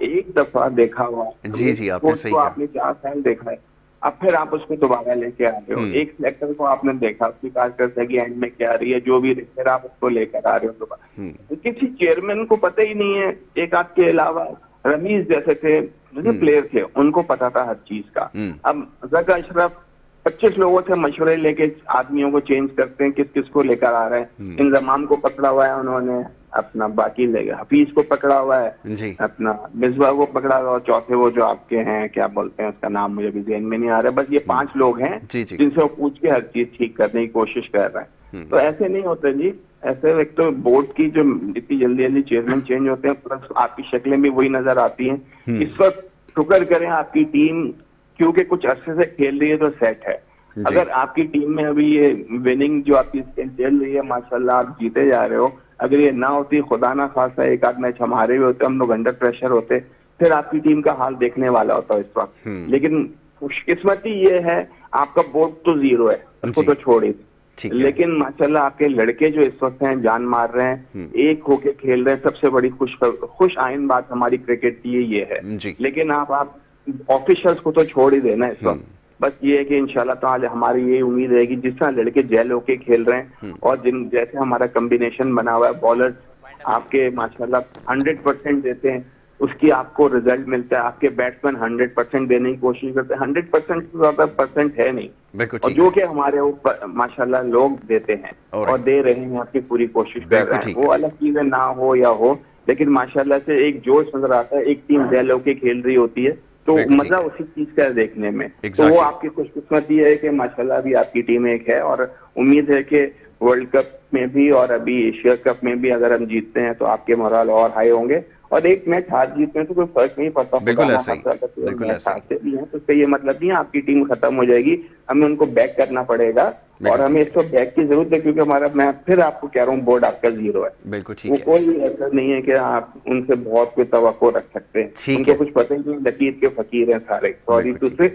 एक दफा देखा हुआ। जी आपने सही कहा, आपने 4 साल देखा है, अब फिर आप उसको दोबारा लेके आ रहे हो। एक सिलेक्टर को आपने देखा, उसकी कारकर्दगी एंड में क्या आ रही है, जो भी फिर आप उसको लेकर आ रहे हो दोबारा। किसी चेयरमैन को पता ही नहीं है, एक आपके अलावा रमीज जैसे थे, जैसे प्लेयर थे, उनको पता था हर चीज का। अब जका अशरफ 25 लोगों से मशवरे लेके आदमियों को चेंज करते हैं, किस किस को लेकर आ रहे हैं। इंजमाम को पकड़ा हुआ है उन्होंने, अपना बाकी ले गए, हफीज को पकड़ा हुआ है जी। अपना, मिसबा को पकड़ा हुआ, और चौथे वो जो आपके हैं, क्या बोलते हैं उसका नाम मुझे भी ज़हन में नहीं आ रहा है। बस ये 5 लोग हैं जी, जी। जिनसे वो पूछ के हर चीज ठीक करने की कोशिश कर रहा है। तो ऐसे नहीं होते जी, ऐसे एक तो बोर्ड की जो इतनी जल्दी जल्दी चेयरमैन चेंज होते हैं, प्लस आपकी शक्लें भी वही नजर आती हैं। इस वक्त शुक्र करें आपकी टीम क्योंकि कुछ अरसे से खेल रही है तो सेट है। अगर आपकी टीम में अभी ये विनिंग जो आपकी चल रही है, माशाल्लाह आप जीते जा रहे हो, अगर ये ना होती, खुदा ना खासा एक आध मैच हमारे भी होते, हम लोग अंडर प्रेशर होते, फिर आपकी टीम का हाल देखने वाला होता है इस वक्त। लेकिन खुशकिस्मती ये है आपका बोर्ड तो 0 है, उसको तो छोड़िए, लेकिन माशाल्लाह आपके लड़के जो इस वक्त हैं जान मार रहे हैं, एक होके खेल रहे हैं। सबसे बड़ी खुश आइन बात हमारी क्रिकेट की ये है। लेकिन आप ऑफिशियल्स को तो छोड़ ही देना इस वक्त। बस ये है कि इंशाल्लाह ताला हमारी ये उम्मीद है कि जिस तरह लड़के जेल होके खेल रहे हैं और जिन जैसे हमारा कॉम्बिनेशन बना हुआ है, बॉलर आपके माशाल्लाह 100% देते हैं, उसकी आपको रिजल्ट मिलता है। आपके बैट्समैन 100% देने की कोशिश करते हैं, 100% से ज्यादा परसेंट है नहीं, और जो कि हमारे ऊपर माशाल्लाह लोग देते हैं और दे रहे हैं, आपकी पूरी कोशिश कर रहे हैं। वो अलग चीजें ना हो या हो, लेकिन माशाल्लाह से एक जोश नजर आता है। एक टीम जेल होके खेल रही होती है तो मजा उसी चीज का है देखने में। तो वो आपकी खुशकिस्मती है कि माशाल्लाह अभी आपकी टीम एक है, और उम्मीद है कि वर्ल्ड कप में भी और अभी एशिया कप में भी अगर हम जीतते हैं तो आपके मोरल और हाई होंगे। और एक मैच हार जीत में तो कोई फर्क नहीं पड़ता, बिल्कुल ऐसा ही, बिल्कुल ऐसा ही भी है, तो इसका ये मतलब नहीं है आपकी टीम खत्म हो जाएगी, हमें उनको बैक करना पड़ेगा, और हमें इसको बैक की जरूरत है, क्योंकि हमारा मैं फिर आपको कह रहा हूँ बोर्ड आपका 0 है। बिल्कुल ठीक वो है, कोई ऐसा नहीं है कि आप उनसे बहुत कोई तवक्को रख सकते हैं, उनको कुछ पता ही नहीं, लकीर के फकीर हैं सारे, सॉरी टू से।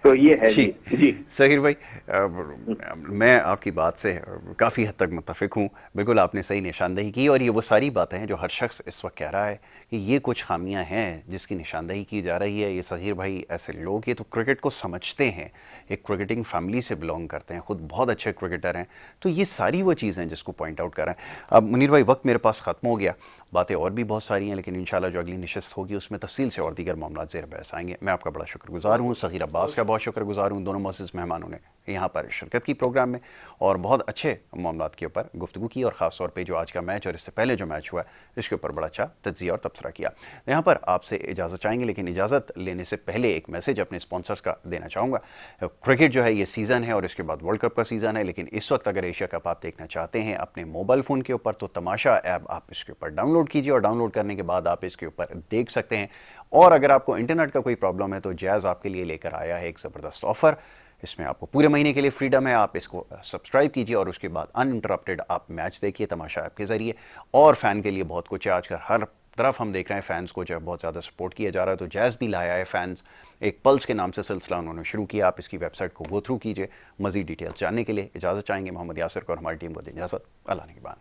तो ये है जी सहीर भाई, मैं आपकी बात से काफ़ी हद तक मुत्तफिक हूँ। बिल्कुल आपने सही निशानदेही की, और ये वो सारी बातें हैं जो हर शख्स इस वक्त कह रहा है कि ये कुछ खामियां हैं जिसकी निशानदेही की जा रही है। ये सहीर भाई ऐसे लोग, ये तो क्रिकेट को समझते हैं, एक क्रिकेटिंग फैमिली से बिलोंग करते हैं, ख़ुद बहुत अच्छे क्रिकेटर हैं, तो ये सारी वो चीज़ें हैं जिसको पॉइंट आउट कर रहे हैं। अब मुनीर भाई वक्त मेरे पास ख़त्म हो गया, बातें और भी बहुत सारी हैं, लेकिन इंशाल्लाह जो अगली नशिस्त होगी उसमें तफसील से और दीगर मामला ज़ेर बहस आएंगे। मैं आपका बड़ा शुक्रगुजार हूँ, सग़ीर अब्बास का बहुत शुक्रगुजार हूँ, दोनों मोअज़्ज़िज़ मेहमानों ने यहाँ पर शिरकत की प्रोग्राम में और बहुत अच्छे मामलात के ऊपर गुफ्तगू की, और ख़ास तौर पे जो आज का मैच और इससे पहले जो मैच हुआ इसके ऊपर बड़ा अच्छा तज्ज़िया और तबसरा किया। यहाँ पर आपसे इजाज़त चाहेंगे, लेकिन इजाज़त लेने से पहले एक मैसेज अपने स्पॉन्सर्स का देना चाहूँगा। क्रिकेट जो है ये सीज़न है और इसके बाद वर्ल्ड कप का सीज़न है, लेकिन इस वक्त अगर एशिया कप आप देखना चाहते हैं अपने मोबाइल फ़ोन के ऊपर, तो तमाशा ऐप आप इसके ऊपर डाउनलोड कीजिए, और डाउनलोड करने के बाद आप इसके ऊपर देख सकते हैं। और अगर आपको इंटरनेट का कोई प्रॉब्लम है तो जैज़ आपके लिए लेकर आया है एक ज़बरदस्त ऑफ़र। इसमें आपको पूरे महीने के लिए फ्रीडम है, आप इसको सब्सक्राइब कीजिए और उसके बाद अनइंटरप्टेड आप मैच देखिए तमाशा ऐप के ज़रिए। और फ़ैन के लिए बहुत कुछ है, आजकल हर तरफ हम देख रहे हैं फैंस को जो है बहुत ज़्यादा सपोर्ट किया जा रहा है, तो जैज़ भी लाया है फैंस, एक पल्स के नाम से सिलसिला उन्होंने शुरू किया। आप इसकी वेबसाइट को गो थ्रू कीजिए। मज़ीद डिटेल्स जानने के लिए इजाज़त चाहेंगे, मोहम्मद यासिर को और हमारी टीम को दें इजाज़त। अल्लाह निगहबान।